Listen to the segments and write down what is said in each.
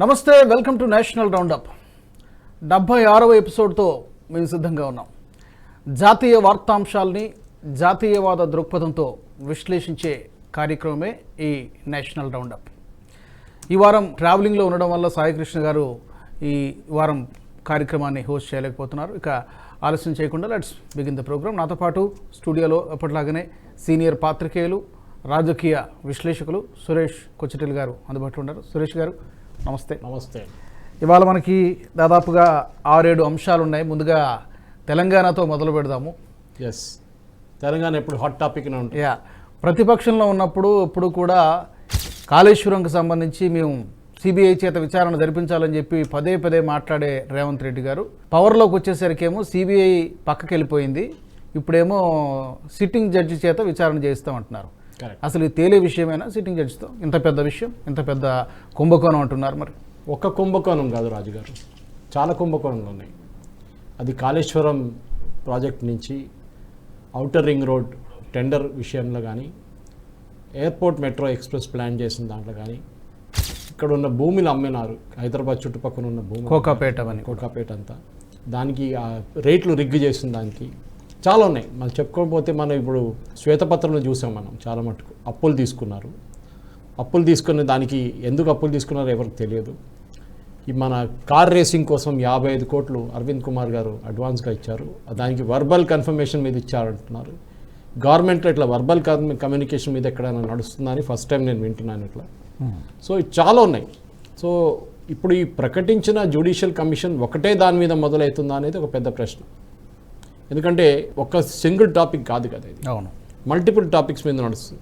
నమస్తే, welcome to national round up. 76వ ఎపిసోడ్తో మేము సిద్ధంగా ఉన్నాం. జాతీయ వార్తాంశాల్ని జాతీయవాద దృక్పథంతో విశ్లేషించే కార్యక్రమమే ఈ నేషనల్ రౌండప్. ఈ వారం ట్రావెలింగ్లో ఉండడం వల్ల సాయికృష్ణ గారు ఈ వారం కార్యక్రమాన్ని హోస్ట్ చేయలేకపోతున్నారు. ఇక ఆలస్యం చేయకుండా లెట్స్ బిగిన్ ద ప్రోగ్రామ్. నాతో పాటు స్టూడియోలో ఎప్పటిలాగానే సీనియర్ పాత్రికేయులు, రాజకీయ విశ్లేషకులు సురేష్ కొచ్చిటిల్ గారు అందుబాటులో ఉన్నారు. సురేష్ గారు నమస్తే. నమస్తే. ఇవాళ మనకి దాదాపుగా 6-7 అంశాలు ఉన్నాయి. ముందుగా తెలంగాణతో మొదలు పెడదాము. ఎస్, తెలంగాణ ఎప్పుడు హాట్ టాపిక్ ఉంటుంది. ప్రతిపక్షంలో ఉన్నప్పుడు ఇప్పుడు కూడా కాళేశ్వరంకి సంబంధించి మేము సిబిఐ చేత విచారణ జరిపించాలని చెప్పి పదే పదే మాట్లాడే రేవంత్ రెడ్డి గారు పవర్లోకి వచ్చేసరికేమో సిబిఐ పక్కకి వెళ్ళిపోయింది, ఇప్పుడేమో సిట్టింగ్ జడ్జి చేత విచారణ చేస్తామంటున్నారు. అసలు ఇది తేలే విషయమైనా సిట్టింగ్ జడ్జితో ఇంత పెద్ద విషయం, ఇంత పెద్ద కుంభకోణం అంటున్నారు. మరి ఒక్క కుంభకోణం కాదు రాజుగారు, చాలా కుంభకోణాలు ఉన్నాయి. అది కాళేశ్వరం ప్రాజెక్ట్ నుంచి ఔటర్ రింగ్ రోడ్ టెండర్ విషయంలో కానీ, ఎయిర్పోర్ట్ మెట్రో ఎక్స్ప్రెస్ ప్లాన్ చేసిన దాంట్లో కానీ, ఇక్కడ ఉన్న భూమిని అమ్మినారు, హైదరాబాద్ చుట్టుపక్కల ఉన్న భూమి కోకాపేట అంతా, దానికి రేట్లు రిగ్గు చేసిన దానికి చాలా ఉన్నాయి. మనం చెప్పుకోకపోతే మనం ఇప్పుడు శ్వేతపత్రంలో చూసాం, మనం చాలా మటుకు అప్పులు తీసుకున్నారు. అప్పులు తీసుకున్న దానికి ఎందుకు అప్పులు తీసుకున్నారో ఎవరికి తెలియదు. ఈ మన కార్ రేసింగ్ కోసం 55 కోట్లు అరవింద్ కుమార్ గారు అడ్వాన్స్గా ఇచ్చారు, దానికి వర్బల్ కన్ఫర్మేషన్ మీద ఇచ్చారంటున్నారు. గవర్నమెంట్లో ఇట్లా వర్బల్ కమ్యూనికేషన్ మీద ఎక్కడైనా నడుస్తుందని ఫస్ట్ టైం నేను వింటున్నాను ఇట్లా. సో చాలా ఉన్నాయి. సో ఇప్పుడు ఈ ప్రకటించిన జ్యుడిషియల్ కమిషన్ ఒకటే దాని మీద మొదలవుతుందా అనేది ఒక పెద్ద ప్రశ్న. ఎందుకంటే ఒక సింగిల్ టాపిక్ కాదు కదా ఇది, అవును, మల్టిపుల్ టాపిక్స్ మీద నడుస్తుంది.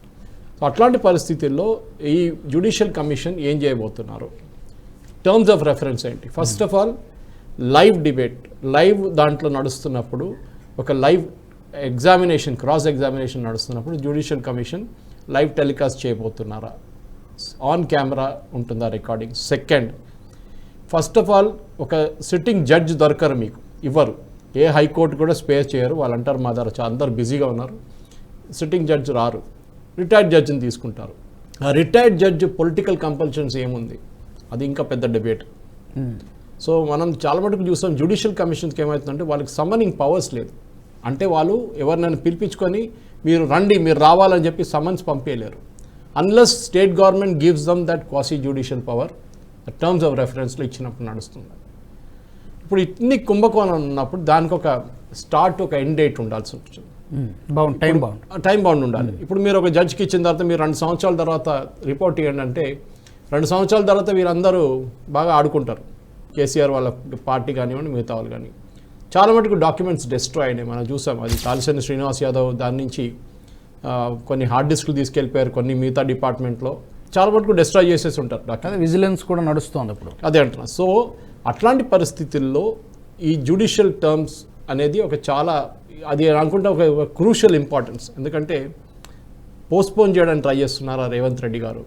సో అట్లాంటి పరిస్థితుల్లో ఈ జ్యుడిషియల్ కమిషన్ ఏం చేయబోతున్నారు, టర్మ్స్ ఆఫ్ రెఫరెన్స్ ఏంటి? First of all live debate, live దాంట్లో నడుస్తున్నప్పుడు ఒక లైవ్ ఎగ్జామినేషన్, క్రాస్ ఎగ్జామినేషన్ నడుస్తున్నప్పుడు జ్యుడిషియల్ కమిషన్ లైవ్ టెలికాస్ట్ చేయబోతున్నారా, ఆన్ కెమెరా ఉంటుందా recording? Second, first of all ఒక సిట్టింగ్ జడ్జ్ దొరకరు, మీకు ఇవ్వరు, ఏ హైకోర్టు కూడా స్పేర్ చేయరు. వాళ్ళు అంటారు మా దగ్గర అందరు బిజీగా ఉన్నారు, సిట్టింగ్ జడ్జ్ రారు, రిటైర్డ్ జడ్జిని తీసుకుంటారు. ఆ రిటైర్డ్ జడ్జ్ పొలిటికల్ కంపల్షన్స్ ఏముంది, అది ఇంకా పెద్ద డిబేట్. సో మనం చాలా మటుకు చూస్తాం జ్యుడిషియల్ కమిషన్స్కి ఏమవుతుందంటే వాళ్ళకి సమ్మనింగ్ పవర్స్ లేదు. అంటే వాళ్ళు ఎవరినైనా పిలిపించుకొని మీరు రండి, మీరు రావాలని చెప్పి సమ్మన్స్ పంపించలేరు. Unless state government gives them that quasi judicial power, terms of రెఫరెన్స్లో ఇచ్చినప్పుడు నడుస్తుంది. ఇప్పుడు ఇన్ని కుంభకోణం ఉన్నప్పుడు దానికి ఒక స్టార్ట్, ఒక ఎండ్ డేట్ ఉండాల్సి ఉంటుంది, టైం బౌండ్ ఉండాలి. ఇప్పుడు మీరు ఒక జడ్జికి ఇచ్చిన తర్వాత మీరు 2 సంవత్సరాల తర్వాత రిపోర్ట్ ఇవ్వండి అంటే 2 సంవత్సరాల తర్వాత వీరందరూ బాగా ఆడుకుంటారు. కేసీఆర్ వాళ్ళ పార్టీ కానివ్వండి, మిగతా వాళ్ళు కానీ. చాలా మటుకు డాక్యుమెంట్స్ డిస్ట్రాయ్ అయినాయి, మనం చూసాం. అది తాలిశెట్టి శ్రీనివాస్ యాదవ్ దాని నుంచి కొన్ని హార్డ్ డిస్క్లు తీసుకెళ్ళిపోయారు, కొన్ని మిగతా డిపార్ట్మెంట్లో చాలా మటుకు డిస్ట్రాయ్ చేసేసి ఉంటారు. విజిలెన్స్ కూడా నడుస్తుంది ఇప్పుడు, అదే అంటున్నా. సో అట్లాంటి పరిస్థితుల్లో ఈ జ్యుడిషియల్ టర్మ్స్ అనేది ఒక చాలా, అది అనుకుంటే ఒక క్రూషియల్ ఇంపార్టెన్స్. ఎందుకంటే పోస్ట్పోన్ చేయడానికి ట్రై చేస్తున్నారా రేవంత్ రెడ్డి గారు?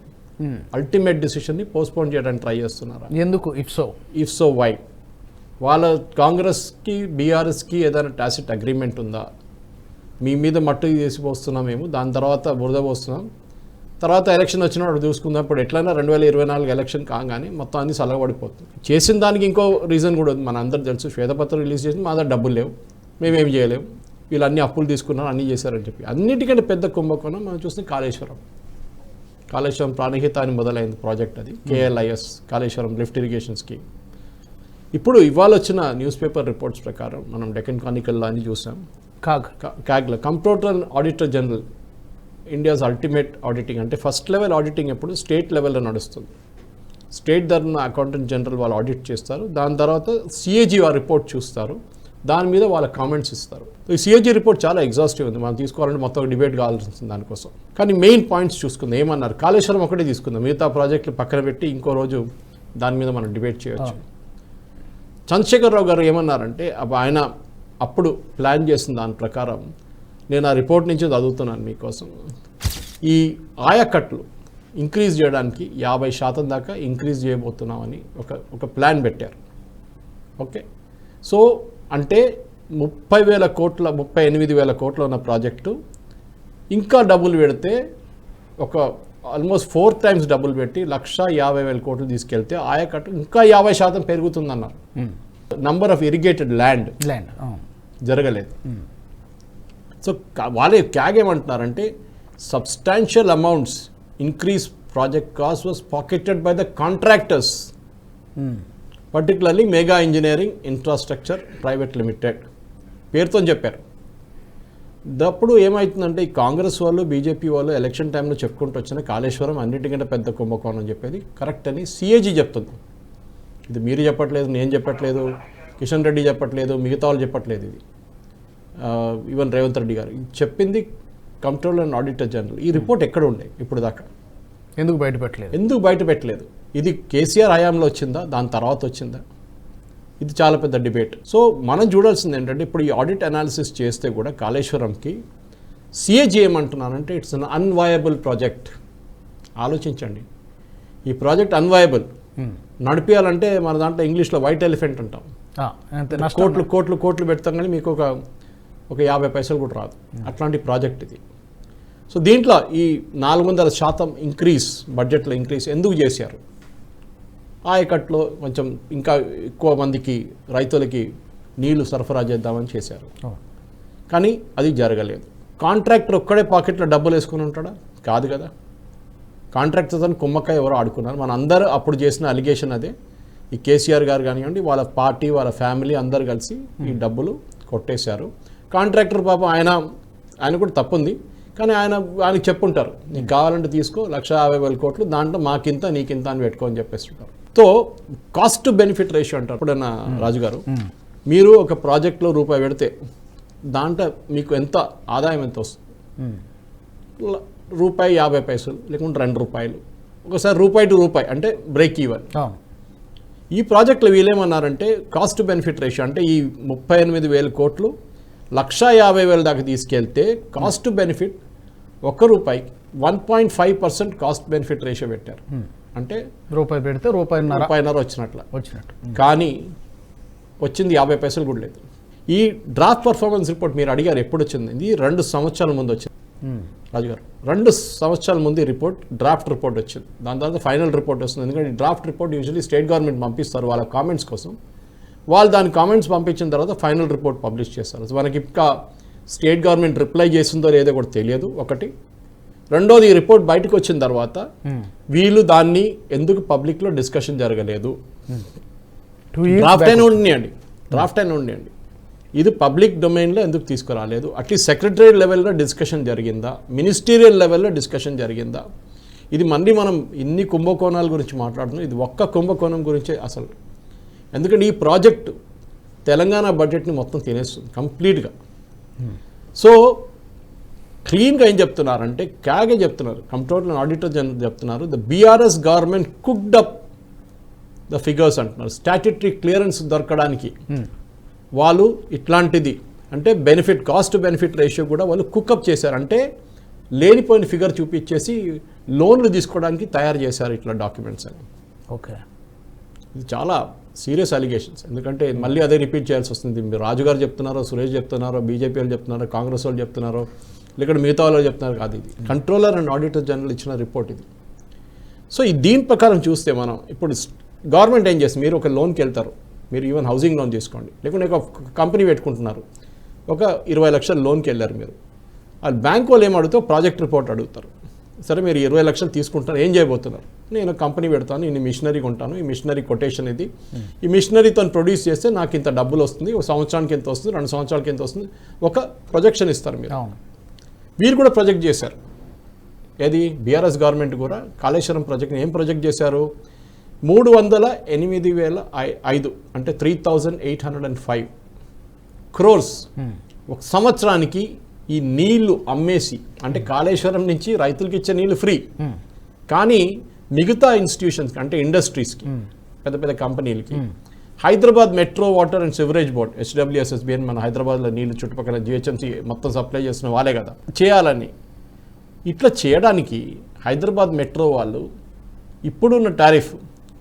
అల్టిమేట్ డిసిషన్ని పోస్ట్పోన్ చేయడానికి ట్రై చేస్తున్నారా? ఎందుకు? If so why? వాళ్ళ కాంగ్రెస్కి బీఆర్ఎస్కి ఏదైనా టాసిట్ అగ్రిమెంట్ ఉందా? మీ మీద మట్టు చేసి పోస్తున్నాం మేము, దాని తర్వాత బురద పోస్తున్నాం, తర్వాత ఎలక్షన్ వచ్చినప్పుడు చూసుకుందాం. ఇప్పుడు ఎట్లయినా 2024 ఎలక్షన్ కాగానే మొత్తం అన్ని సలగబడిపోతుంది. చేసిన దానికి ఇంకో రీజన్ కూడా ఉంది, మన అందరూ తెలుసు. శ్వేతపత్రం రిలీజ్ చేసి మా దగ్గర డబ్బులు లేవు, మేమేం చేయలేము, వీళ్ళు అన్ని అప్పులు తీసుకున్నారు, అన్నీ చేశారని చెప్పి. అన్నిటికంటే పెద్ద కుంభకోణం మనం చూస్తే కాళేశ్వరం ప్రాణహిత అని మొదలైంది ప్రాజెక్ట్. అది KLIS, Kaleshwaram lift irrigation scheme. ఇప్పుడు ఇవాళ వచ్చిన న్యూస్ పేపర్ రిపోర్ట్స్ ప్రకారం మనం డెక్కన్ క్రానికల్లో అని చూసాం, కాగ్లో comptroller auditor general, India's ultimate auditing, అంటే ఫస్ట్ లెవెల్ ఆడిటింగ్ ఎప్పుడు స్టేట్ లెవెల్లో నడుస్తుంది. స్టేట్ ధరన అకౌంటెంట్ జనరల్ వాళ్ళు ఆడిట్ చేస్తారు, దాని తర్వాత CAG వారు రిపోర్ట్ చూస్తారు, దాని మీద వాళ్ళ కామెంట్స్ ఇస్తారు. ఈ CAG రిపోర్ట్ చాలా ఎగ్జాస్టివ్ ఉంది, మనం తీసుకోవాలంటే మొత్తం డిబేట్ కావాల్సి వస్తుంది దానికోసం. కానీ మెయిన్ పాయింట్స్ చూసుకుందాం. ఏమన్నారు? కాళేశ్వరం ఒకటే తీసుకుందాం, మిగతా ప్రాజెక్టులు పక్కన పెట్టి ఇంకో రోజు దాని మీద మనం డిబేట్ చేయవచ్చు. చంద్రశేఖరరావు గారు ఏమన్నారంటే, ఆయన అప్పుడు ప్లాన్ చేసిన దాని ప్రకారం, నేను ఆ రిపోర్ట్ నుంచి చదువుతున్నాను మీకోసం, ఈ ఆయకట్లు ఇంక్రీజ్ చేయడానికి 50% దాకా ఇంక్రీజ్ చేయబోతున్నామని ఒక ప్లాన్ పెట్టారు. ఓకే, సో అంటే 30,000 కోట్ల 38,000 కోట్ల ఉన్న ప్రాజెక్టు ఇంకా డబ్బులు పెడితే ఒక ఆల్మోస్ట్ 4 times డబ్బులు పెట్టి 1,50,000 కోట్లు తీసుకెళ్తే ఆయకట్టు ఇంకా 50% పెరుగుతుందన్నారు. నంబర్ ఆఫ్ ఇరిగేటెడ్ ల్యాండ్ జరగలేదు. సో వాళ్ళే క్యాగ్ ఏమంటున్నారంటే substantial amounts increase project cost was pocketed by the contractors, particularly mega engineering infrastructure private limited పేరుతో చెప్పారు. అప్పుడు ఏమవుతుందంటే ఈ కాంగ్రెస్ వాళ్ళు బీజేపీ వాళ్ళు ఎలక్షన్ టైంలో చెప్పుకుంటూ వచ్చిన కాళేశ్వరం అన్నిటికంటే పెద్ద కుంభకోణం అని చెప్పేది కరెక్ట్ అని సిఏజీ చెప్తుంది. ఇది మీరు చెప్పట్లేదు, నేను చెప్పట్లేదు, కిషన్ రెడ్డి చెప్పట్లేదు, మిగతా వాళ్ళు చెప్పట్లేదు. ఇది ఈవెన్ రేవంత్ రెడ్డి గారు చెప్పింది కంట్రోలర్ అండ్ ఆడిటర్ జనరల్. ఈ రిపోర్ట్ ఎక్కడ ఉండే ఇప్పుడు దాకా? ఎందుకు బయట పెట్టలేదు? ఇది కేసీఆర్ హయాంలో వచ్చిందా, దాని తర్వాత వచ్చిందా? ఇది చాలా పెద్ద డిబేట్. సో మనం చూడాల్సింది ఏంటంటే ఇప్పుడు ఈ ఆడిట్ అనాలిసిస్ చేస్తే కూడా కాళేశ్వరంకి సిఏజీ ఏమంటున్నారంటే ఇట్స్ అన్ అన్వయబుల్ ప్రాజెక్ట్. ఆలోచించండి, ఈ ప్రాజెక్ట్ అన్వయబుల్. నడిపించాలంటే మన దాంట్లో ఇంగ్లీష్లో వైట్ ఎలిఫెంట్ అంటాం. కోట్లు పెడతాం కానీ మీకు ఒక 50 పైసలు కూడా రాదు. అట్లాంటి ప్రాజెక్ట్ ఇది. సో దీంట్లో ఈ 400% ఇంక్రీజ్, బడ్జెట్లో ఇంక్రీజ్ ఎందుకు చేశారు? ఆయకట్లో కొంచెం ఇంకా ఎక్కువ మందికి రైతులకి నీళ్లు సరఫరా చేద్దామని చేశారు. కానీ అది జరగలేదు. కాంట్రాక్టర్ ఒక్కడే పాకెట్లో డబ్బులు వేసుకుని ఉంటాడా? కాదు కదా. కాంట్రాక్టర్తో కుమ్మకాయ ఎవరో ఆడుకున్నారు. మన అందరూ అప్పుడు చేసిన అలిగేషన్ అదే. ఈ కేసీఆర్ గారు కానివ్వండి, వాళ్ళ పార్టీ, వాళ్ళ ఫ్యామిలీ అందరు కలిసి ఈ డబ్బులు కొట్టేశారు. కాంట్రాక్టర్ పాపం ఆయన కూడా తప్పుంది, కానీ ఆయనకి చెప్పుంటారు, నీకు కావాలంటే తీసుకో 1,50,000 కోట్లు, దాంట్లో మాకింత నీకింత అని పెట్టుకో అని చెప్పేస్తుంటారు. So cost to benefit ratio అంటారు. ఇప్పుడన్నా రాజుగారు, మీరు ఒక ప్రాజెక్ట్లో రూపాయి పెడితే దాంట్లో మీకు ఎంత ఆదాయం ఎంత వస్తుంది? ₹1.50 లేకుంటే ₹2, ఒకసారి రూపాయి టు రూపాయి అంటే బ్రేక్ ఈవెన్. ఈ ప్రాజెక్టులో వీళ్ళేమన్నారంటే కాస్ట్ టు బెనిఫిట్ రేషియో అంటే ఈ 38,000 కోట్లు 1,50,000 దాకా తీసుకెళ్తే cost to benefit ₹1 1.5% cost benefit ratio పెట్టారు. అంటే రూపాయి పెడితే రూపాయిన్నర వచ్చినట్టు. కానీ వచ్చింది 50 పైసలు కూడా లేదు. ఈ డ్రాఫ్ట్ పర్ఫార్మెన్స్ రిపోర్ట్ మీరు అడిగారు ఎప్పుడు వచ్చింది? ఇది 2 సంవత్సరాల ముందు వచ్చింది రాజుగారు. 2 సంవత్సరాల ముందు ఈ రిపోర్ట్, డ్రాఫ్ట్ రిపోర్ట్ వచ్చింది. దాని తర్వాత ఫైనల్ రిపోర్ట్ వస్తుంది. ఎందుకంటే ఈ draft report usually state government పంపిస్తారు వాళ్ళ కామెంట్స్ కోసం. వాళ్ళు దాని కామెంట్స్ పంపించిన తర్వాత ఫైనల్ రిపోర్ట్ పబ్లిష్ చేస్తారు. మనకి ఇంకా స్టేట్ గవర్నమెంట్ రిప్లై చేసిందో లేదో కూడా తెలియదు ఒకటి. రెండోది, ఈ రిపోర్ట్ బయటకు వచ్చిన తర్వాత వీళ్ళు దాన్ని ఎందుకు పబ్లిక్లో డిస్కషన్ జరగలేదు? డ్రాఫ్ట్ అయినా ఉండండి, ఇది పబ్లిక్ డొమైన్లో ఎందుకు తీసుకురాలేదు? అట్లీస్ట్ సెక్రటరియట్ లెవెల్లో డిస్కషన్ జరిగిందా? మినిస్టీరియల్ లెవెల్లో డిస్కషన్ జరిగిందా? ఇది మళ్ళీ మనం ఇన్ని కుంభకోణాల గురించి మాట్లాడుతున్నాం, ఇది ఒక్క కుంభకోణం గురించే అసలు. ఎందుకంటే ఈ ప్రాజెక్టు తెలంగాణ బడ్జెట్ని మొత్తం తినేస్తుంది కంప్లీట్గా. సో క్లీన్గా ఏం చెప్తున్నారంటే, క్యాగే చెప్తున్నారు, కంట్రోలర్ ఆడిటర్ జనరల్ చెప్తున్నారు, the BRS government cooked up the figures అంటున్నారు. స్టాట్యుటరీ క్లియరెన్స్ దొరకడానికి వాళ్ళు ఇట్లాంటిది అంటే బెనిఫిట్, కాస్ట్ బెనిఫిట్ రేషియో కూడా వాళ్ళు కుక్అప్ చేశారు. అంటే లేనిపోయిన ఫిగర్ చూపించేసి లోన్లు తీసుకోవడానికి తయారు చేశారు ఇట్లా డాక్యుమెంట్స్ అని. ఓకే, ఇది చాలా సీరియస్ అలిగేషన్స్. ఎందుకంటే మళ్ళీ అదే రిపీట్ చేయాల్సి వస్తుంది. మీరు రాజుగారు చెప్తున్నారో, సురేష్ చెప్తున్నారో, బీజేపీ వాళ్ళు చెప్తున్నారో, కాంగ్రెస్ వాళ్ళు చెప్తున్నారో, లేకపోతే మిగతా వాళ్ళు చెప్తున్నారు కాదు. ఇది కంట్రోలర్ అండ్ ఆడిటర్ జనరల్ ఇచ్చిన రిపోర్ట్ ఇది. సో దీని ప్రకారం చూస్తే మనం ఇప్పుడు గవర్నమెంట్ ఏం చేస్తుంది, మీరు ఒక లోన్కి వెళ్తారు, మీరు ఈవెన్ హౌసింగ్ లోన్ తీసుకోండి, లేకుంటే ఒక కంపెనీ పెట్టుకుంటున్నారు, ఒక 20 లక్షల లోన్కి వెళ్ళారు మీరు. వాళ్ళు బ్యాంక్ వాళ్ళు ఏం అడుగుతారో ప్రాజెక్ట్ రిపోర్ట్ అడుగుతారు. సరే మీరు 20 లక్షలు తీసుకుంటారు, ఏం చేయబోతున్నారు? నేను కంపెనీ పెడతాను, ఇన్ని మిషనరీ కొంటాను, ఈ మిషనరీ కొటేషన్ ఇది, ఈ మిషనరీతో ప్రొడ్యూస్ చేస్తే నాకు ఇంత డబ్బులు వస్తుంది, ఒక సంవత్సరానికి ఎంత వస్తుంది, 2 సంవత్సరాలకి ఎంత వస్తుంది, ఒక ప్రొజెక్షన్ ఇస్తారు మీరు. వీరు కూడా ప్రొజెక్ట్ చేశారు. ఏది బీఆర్ఎస్ గవర్నమెంట్ కూడా కాళేశ్వరం ప్రాజెక్ట్ని ఏం ప్రొజెక్ట్ చేశారు? 308,005 అంటే 3,805 crores ఒక సంవత్సరానికి ఈ నీళ్లు అమ్మేసి, అంటే కాళేశ్వరం నుంచి రైతులకి ఇచ్చే నీళ్లు ఫ్రీ, కానీ మిగతా ఇన్స్టిట్యూషన్స్కి అంటే ఇండస్ట్రీస్కి, పెద్ద పెద్ద కంపెనీలకి, Hyderabad metro water and sewerage board HWSSB అని మన హైదరాబాద్లో నీళ్లు చుట్టుపక్కల GHMC మొత్తం సప్లై చేస్తున్న వాళ్ళే కదా చేయాలని. ఇట్లా చేయడానికి హైదరాబాద్ మెట్రో వాళ్ళు ఇప్పుడున్న టారిఫ్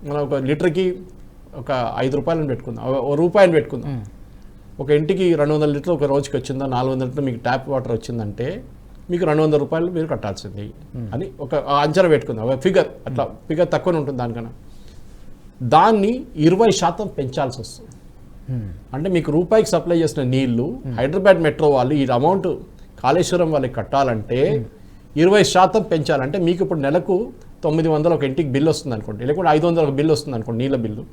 మనం ఒక లీటర్కి ఒక ₹5 పెట్టుకుందాం, ₹1 పెట్టుకుందాం. ఒక ఇంటికి 200 లీటర్లు ఒక రోజుకి వచ్చిందా, 400 లీటర్లు మీకు ట్యాప్ వాటర్ వచ్చిందంటే మీకు 200 రూపాయలు మీరు కట్టాల్సింది అని ఒక అంచనా పెట్టుకుందాం, ఒక ఫిగర్, అట్లా ఫిగర్ తక్కువనే ఉంటుంది దానికన్నా. దాన్ని 20% పెంచాల్సి వస్తుంది. అంటే మీకు రూపాయికి సప్లై చేసిన నీళ్లు హైదరాబాద్ మెట్రో వాళ్ళు ఈ అమౌంట్ కాళేశ్వరం వాళ్ళకి కట్టాలంటే 20% పెంచాలంటే మీకు ఇప్పుడు నెలకు 900 ఒక ఇంటికి బిల్లు వస్తుంది అనుకోండి, లేకుంటే 500 ఒక బిల్లు వస్తుంది అనుకోండి, నీళ్ళ బిల్లు.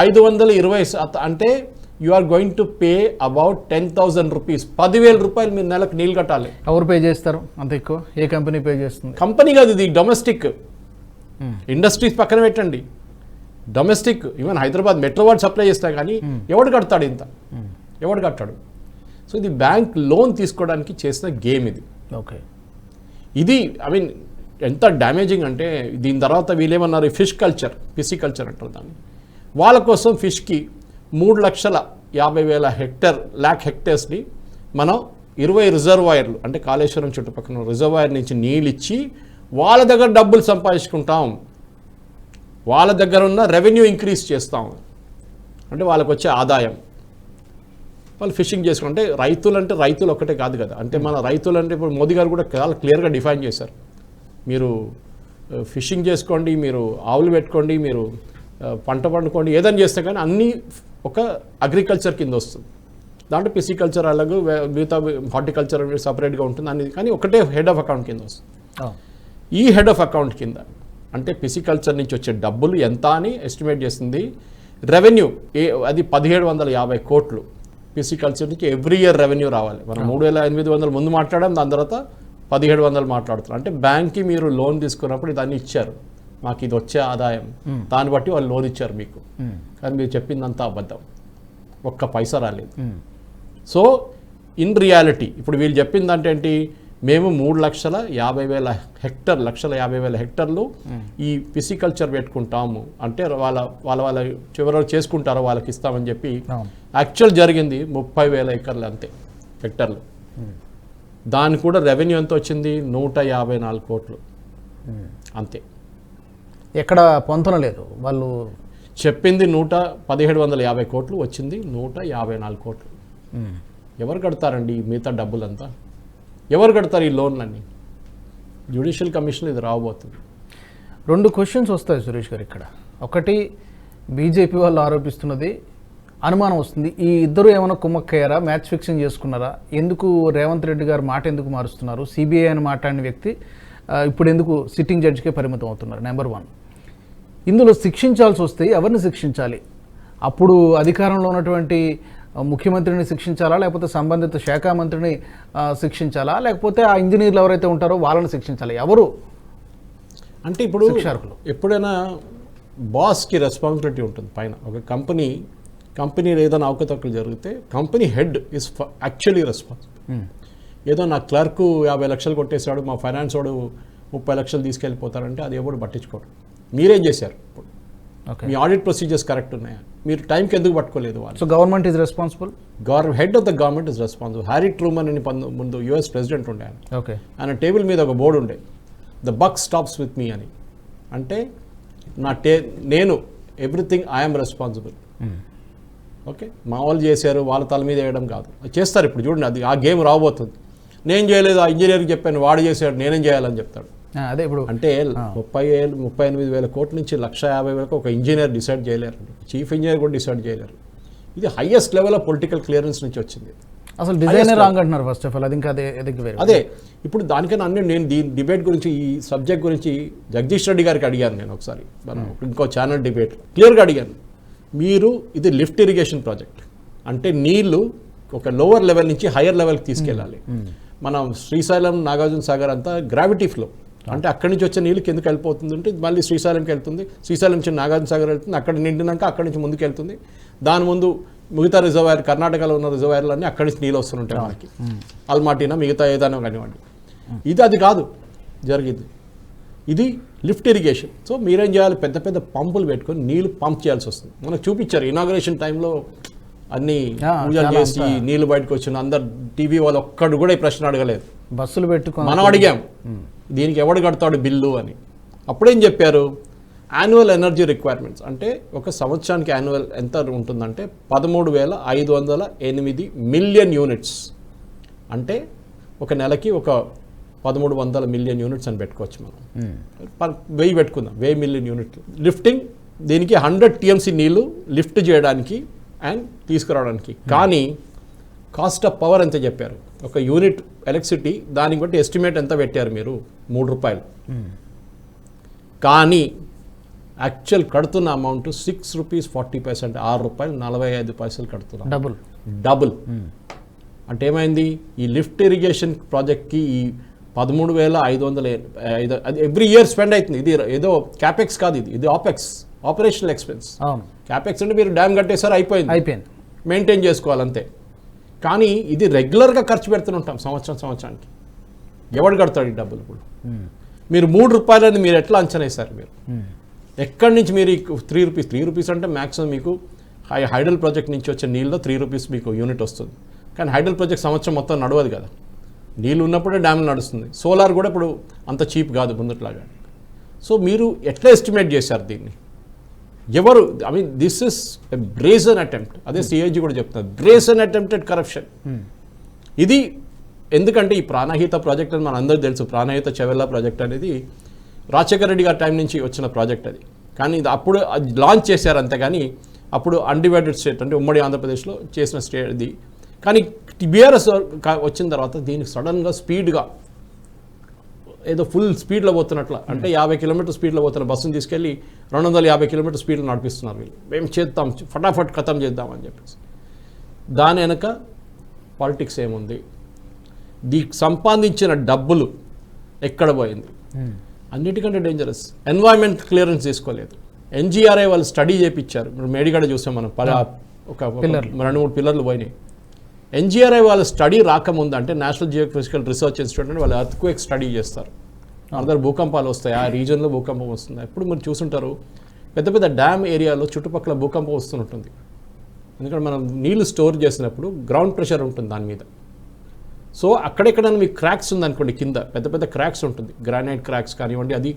520 అంటే you are going to pay about 10,000 rupees. 10,000 రూపాయలు మీరు నెలకు నీళ్ళు కట్టాలి. ఎవరు పే చేస్తారు అంత ఎక్కువ? ఏ కంపెనీ పే చేస్తుంది? కంపెనీ కాదు, ఇది డొమెస్టిక్. ఇండస్ట్రీస్ పక్కన పెట్టండి, డొమెస్టిక్. ఈవెన్ హైదరాబాద్ మెట్రో వాడు సప్లై చేస్తా కానీ ఎవడు కడతాడు ఇంత? ఎవడు కట్టాడు? సో ఇది బ్యాంక్ లోన్ తీసుకోవడానికి చేసిన గేమ్ ఇది. ఓకే, ఇది ఐ మీన్ ఎంత డ్యామేజింగ్ అంటే దీని తర్వాత వీళ్ళేమన్నారు, ఫిష్ కల్చర్, పిసికల్చర్ అంటారు దాన్ని. వాళ్ళ కోసం ఫిష్కి 3,50,000 హెక్టర్స్ని మనం 20 రిజర్వాయర్లు అంటే కాళేశ్వరం చుట్టుపక్కల రిజర్వాయర్ నుంచి నీళ్ళు ఇచ్చి వాళ్ళ దగ్గర డబ్బులు సంపాదించుకుంటాం, వాళ్ళ దగ్గర ఉన్న రెవెన్యూ ఇంక్రీజ్ చేస్తాం. అంటే వాళ్ళకు వచ్చే ఆదాయం, వాళ్ళు ఫిషింగ్ చేసుకుంటే రైతులు ఒక్కటే కాదు కదా. అంటే మన రైతులు అంటే ఇప్పుడు మోదీ గారు కూడా చాలా క్లియర్గా డిఫైన్ చేశారు, మీరు ఫిషింగ్ చేసుకోండి, మీరు ఆవులు పెట్టుకోండి, మీరు పంట పండుకోండి, ఏదైనా చేస్తే కానీ అన్నీ ఒక అగ్రికల్చర్ కింద వస్తుంది. దాంట్లో పిసికల్చర్ అలాగే మిగతా హార్టికల్చర్ సపరేట్గా ఉంటుంది అన్ని, కానీ ఒకటే హెడ్ ఆఫ్ అకౌంట్ కింద వస్తుంది. ఈ హెడ్ ఆఫ్ అకౌంట్ కింద అంటే పిసికల్చర్ నుంచి వచ్చే డబ్బులు ఎంత అని ఎస్టిమేట్ చేసింది. రెవెన్యూ అది 1,750 కోట్లు పిసికల్చర్ నుంచి ఎవ్రీ ఇయర్ రెవెన్యూ రావాలి. మనం 3,800 ముందు మాట్లాడాం, దాని తర్వాత 1,700 మాట్లాడుతున్నారు. అంటే బ్యాంక్కి మీరు లోన్ తీసుకున్నప్పుడు దాన్ని ఇచ్చారు, మాకు ఇది వచ్చే ఆదాయం, దాన్ని బట్టి వాళ్ళు లోన్ ఇచ్చారు మీకు. కానీ మీరు చెప్పిందంతా అబద్ధం, ఒక్క పైసా రాలేదు. సో ఇన్ రియాలిటీ ఇప్పుడు వీళ్ళు చెప్పిందంటే ఏంటి, మేము 3,50,000 హెక్టర్లు ఈ పిసికల్చర్ పెట్టుకుంటాము అంటే వాళ్ళ చివరి చేసుకుంటారో వాళ్ళకి ఇస్తామని చెప్పి. యాక్చువల్ జరిగింది 30,000 ఎకర్లు అంతే హెక్టర్లు. దాని కూడా రెవెన్యూ ఎంత వచ్చింది, 154 కోట్లు అంతే. ఎక్కడ పొంతన లేదు, వాళ్ళు చెప్పింది 1,750 కోట్లు, వచ్చింది 154 కోట్లు. ఎవరు కడతారండి మిగతా డబ్బులంతా? ఎవరు కడతారు ఈ లోన్లన్నీ? జ్యుడిషియల్ కమిషన్ ఇది రాబోతుంది. 2 క్వశ్చన్స్ వస్తాయి సురేష్ గారు ఇక్కడ. ఒకటి, బీజేపీ వాళ్ళు ఆరోపిస్తున్నది, అనుమానం వస్తుంది, ఈ ఇద్దరు ఏమైనా కుమ్మక్కయ్యారా, మ్యాచ్ ఫిక్సింగ్ చేసుకున్నారా, ఎందుకు రేవంత్ రెడ్డి గారు మాట ఎందుకు మారుస్తున్నారు, సిబిఐ అని మాట్లాడిన వ్యక్తి ఇప్పుడు ఎందుకు సిట్టింగ్ జడ్జికే పరిమితం అవుతున్నారు? నెంబర్ 1. ఇందులో శిక్షించాల్సి వస్తే ఎవరిని శిక్షించాలి? అప్పుడు అధికారంలో ఉన్నటువంటి ముఖ్యమంత్రిని శిక్షించాలా, లేకపోతే సంబంధిత శాఖ మంత్రిని శిక్షించాలా, లేకపోతే ఆ ఇంజనీర్లు ఎవరైతే ఉంటారో వాళ్ళని శిక్షించాలి? ఎవరు అంటే ఇప్పుడు ఎప్పుడైనా బాస్కి రెస్పాన్సిబిలిటీ ఉంటుంది పైన. ఒక కంపెనీలో ఏదైనా అవకతవకలు జరిగితే company head is actually responsible. ఏదో నా క్లర్కు 50 లక్షలు కొట్టేశాడు, మా ఫైనాన్స్ వాడు 30 లక్షలు తీసుకెళ్ళిపోతారంటే అది ఎవరు పట్టించుకోడు. మీరేం చేశారు? ఇప్పుడు మీ ఆడిట్ ప్రొసీజర్స్ కరెక్ట్ ఉన్నాయా? మీరు టైంకి ఎందుకు పట్టుకోలేదు వాళ్ళు? So government is responsible, head of the government is responsible. Harry Truman అని ముందు US ప్రెసిడెంట్ ఉండే ఆయన. ఓకే, ఆయన టేబుల్ మీద ఒక బోర్డు ఉండే, the buck stops with me అని. అంటే నేను ఎవ్రీథింగ్ ఐఎమ్ రెస్పాన్సిబుల్. ఓకే, మా వాళ్ళు చేశారు, వాళ్ళ తల మీద వేయడం కాదు, చేస్తారు. ఇప్పుడు చూడండి, అది ఆ గేమ్ రాబోతుంది. నేను చేయలేదు, ఆ ఇంజనీర్కి చెప్పాను, వాడు చేశాడు, నేనేం చేయాలని చెప్తాడు. అదే ఇప్పుడు అంటే 38,000 కోట్ల నుంచి 1,50,000 ఒక ఇంజనీర్ డిసైడ్ చేయలేరు, చీఫ్ ఇంజనీర్ కూడా డిసైడ్ చేయలేరు. ఇది highest level of political clearance నుంచి వచ్చింది. అసలు డిజైనే రాంగ్ అంటున్నారు ఫస్ట్ ఆఫ్ ఆల్. అది ఇంకా అదే ఇప్పుడు దానికన్నా నేను డిబేట్ గురించి, ఈ సబ్జెక్ట్ గురించి జగదీష్ రెడ్డి గారికి అడిగాను నేను ఒకసారి, మనం ఇంకో ఛానల్ డిబేట్ క్లియర్గా అడిగాను. మీరు ఇది లిఫ్ట్ ఇరిగేషన్ ప్రాజెక్ట్ అంటే నీళ్లు ఒక లోవర్ లెవెల్ నుంచి హయ్యర్ లెవెల్కి తీసుకెళ్ళాలి. మనం శ్రీశైలం, నాగార్జున సాగర్ అంతా గ్రావిటీ ఫ్లో, అంటే అక్కడి నుంచి వచ్చే నీళ్ళు కిందకి వెళ్ళిపోతుంది, అంటే మళ్ళీ శ్రీశైలంకి వెళ్తుంది, శ్రీశైలం నుంచి నాగార్జున సాగర్ వెళ్తుంది, అక్కడ నిండినాక అక్కడి నుంచి ముందుకు వెళ్తుంది. దాని ముందు మిగతా రిజర్వాయర్, కర్ణాటకలో ఉన్న రిజర్వాయర్లన్నీ అక్కడి నుంచి నీళ్ళు వస్తుంటాయి మనకి, అల్మాటీనా మిగతా ఏదైనా కానివ్వండి. అది కాదు జరిగింది, ఇది లిఫ్ట్ ఇరిగేషన్. సో మీరేం చేయాలి, పెద్ద పెద్ద పంపులు పెట్టుకొని నీళ్లు పంప్ చేయాల్సి వస్తుంది. మనకు చూపించారు ఇనాగ్రేషన్ టైంలో అన్ని పూజలు చేసి నీళ్లు బయటకు వచ్చిన అందరు టీవీ వాళ్ళు ఒక్కడు కూడా ఈ ప్రశ్న అడగలేదు. బస్సులు పెట్టుకొని మనం అడిగాం దీనికి ఎవడు కడతాడు బిల్లు అని. అప్పుడేం చెప్పారు, యాన్యువల్ ఎనర్జీ రిక్వైర్మెంట్స్ అంటే ఒక సంవత్సరానికి యాన్యువల్ ఎంత ఉంటుందంటే 13,508 మిలియన్ యూనిట్స్. అంటే ఒక నెలకి ఒక 1300 మిలియన్ యూనిట్స్ అని పెట్టుకోవచ్చు మనం. 1000 పెట్టుకుందాం, 1000 మిలియన్ యూనిట్లు లిఫ్టింగ్. దీనికి 100 TMC నీళ్లు లిఫ్ట్ చేయడానికి అండ్ తీసుకురావడానికి. కానీ కాస్ట్ ఆఫ్ పవర్ ఎంత చెప్పారు? ఒక యూనిట్ ఎలక్ట్రిసిటీ దానికి బట్టి ఎస్టిమేట్ ఎంత పెట్టారు మీరు? 3 రూపాయలు. కానీ యాక్చువల్ కడుతున్న అమౌంట్ 6 రూపీస్ 40 పైసలు, అంటే 6 రూపాయలు 45 పైసలు కడుతున్నాం. డబుల్. అంటే ఏమైంది? ఈ లిఫ్ట్ ఇరిగేషన్ ప్రాజెక్ట్కి ఈ 13,500 అది ఎవ్రీ ఇయర్ స్పెండ్ అవుతుంది. ఇది ఏదో క్యాపెక్స్ కాదు, ఇది ఆపెక్స్, ఆపరేషనల్ ఎక్స్పెన్స్. క్యాపెక్స్ అంటే మీరు డ్యామ్ కట్టేసారు, అయిపోయింది, మెయింటైన్ చేసుకోవాలంతే. కానీ ఇది రెగ్యులర్గా ఖర్చు పెడుతుంటాం సంవత్సరానికి. ఎవడు కడతాడు ఈ డబ్బులు? ఇప్పుడు మీరు 3 రూపాయలని మీరు ఎట్లా అంచనా వేశారు? మీరు ఎక్కడి నుంచి మీరు 3 రూపీస్ అంటే మ్యాక్సిమం మీకు హైడల్ ప్రాజెక్ట్ నుంచి వచ్చే నీళ్ళలో 3 రూపీస్ మీకు యూనిట్ వస్తుంది. కానీ హైడల్ ప్రాజెక్ట్ సంవత్సరం మొత్తం నడవదు కదా, నీళ్ళు ఉన్నప్పుడే డ్యామ్లు నడుస్తుంది. సోలార్ కూడా ఇప్పుడు అంత చీప్ కాదు ముందట్లాగా. సో మీరు ఎట్లా ఎస్టిమేట్ చేశారు దీన్ని? ఎవరు? I mean this is a brazen attempt. అదే సిఐజీ కూడా చెప్తున్నారు, బ్రేజన్ అటెంప్టెడ్ కరప్షన్. ఇది ఎందుకంటే ఈ ప్రాణహిత ప్రాజెక్ట్ అని మన అందరికీ తెలుసు. ప్రాణహిత చెవెల్లా ప్రాజెక్ట్ అనేది రాజశేఖర రెడ్డి గారి టైం నుంచి వచ్చిన ప్రాజెక్ట్ అది. కానీ ఇది అప్పుడు లాంచ్ చేశారు అంతే, కానీ అప్పుడు అన్డివైడెడ్ స్టేట్ అంటే ఉమ్మడి ఆంధ్రప్రదేశ్లో చేసిన స్టేట్ ఇది. కానీ బీఆర్ఎస్ వచ్చిన తర్వాత దీనికి సడన్గా స్పీడ్గా ఏదో ఫుల్ స్పీడ్లో పోతున్నట్లు, అంటే 50 కిలోమీటర్ స్పీడ్లో పోతున్న బస్సును తీసుకెళ్ళి 250 కిలోమీటర్ స్పీడ్లో నడిపిస్తున్నారు వీళ్ళు. మేము చేద్దాం, ఫటాఫట్ ఖతం చేద్దామని చెప్పేసి. దాని వెనక పాలిటిక్స్ ఏముంది? సంపాదించిన డబ్బులు ఎక్కడ పోయింది? అన్నిటికంటే డేంజరస్, ఎన్వైరన్మెంట్ క్లియరెన్స్ తీసుకోలేదు. NGRI వాళ్ళు స్టడీ చేయించారు. మేడిగడ చూసాం మనం, ఒక 2-3 పిల్లర్లు పోయినాయి. NGRI వాళ్ళ స్టడీ రాకముందు, అంటే నేషనల్ జియోఫిజికల్ రీసెర్చ్ ఇన్స్టిట్యూట్ అంటే వాళ్ళు ఎర్త్క్వేక్ స్టడీ చేస్తారు. అందరు భూకంపాలు వస్తాయి, ఆ రీజన్లో భూకంపం వస్తుంది. ఎప్పుడు మీరు చూసుంటారు పెద్ద పెద్ద డ్యామ్ ఏరియాలో చుట్టుపక్కల భూకంపం వస్తుంటుంది. ఎందుకంటే మనం నీళ్లు స్టోర్ చేసినప్పుడు గ్రౌండ్ ప్రెషర్ ఉంటుంది దాని మీద. సో అక్కడెక్కడైనా మీకు క్రాక్స్ ఉందనుకోండి, కింద పెద్ద పెద్ద క్రాక్స్ ఉంటుంది, గ్రానైట్ క్రాక్స్ కానివ్వండి, అది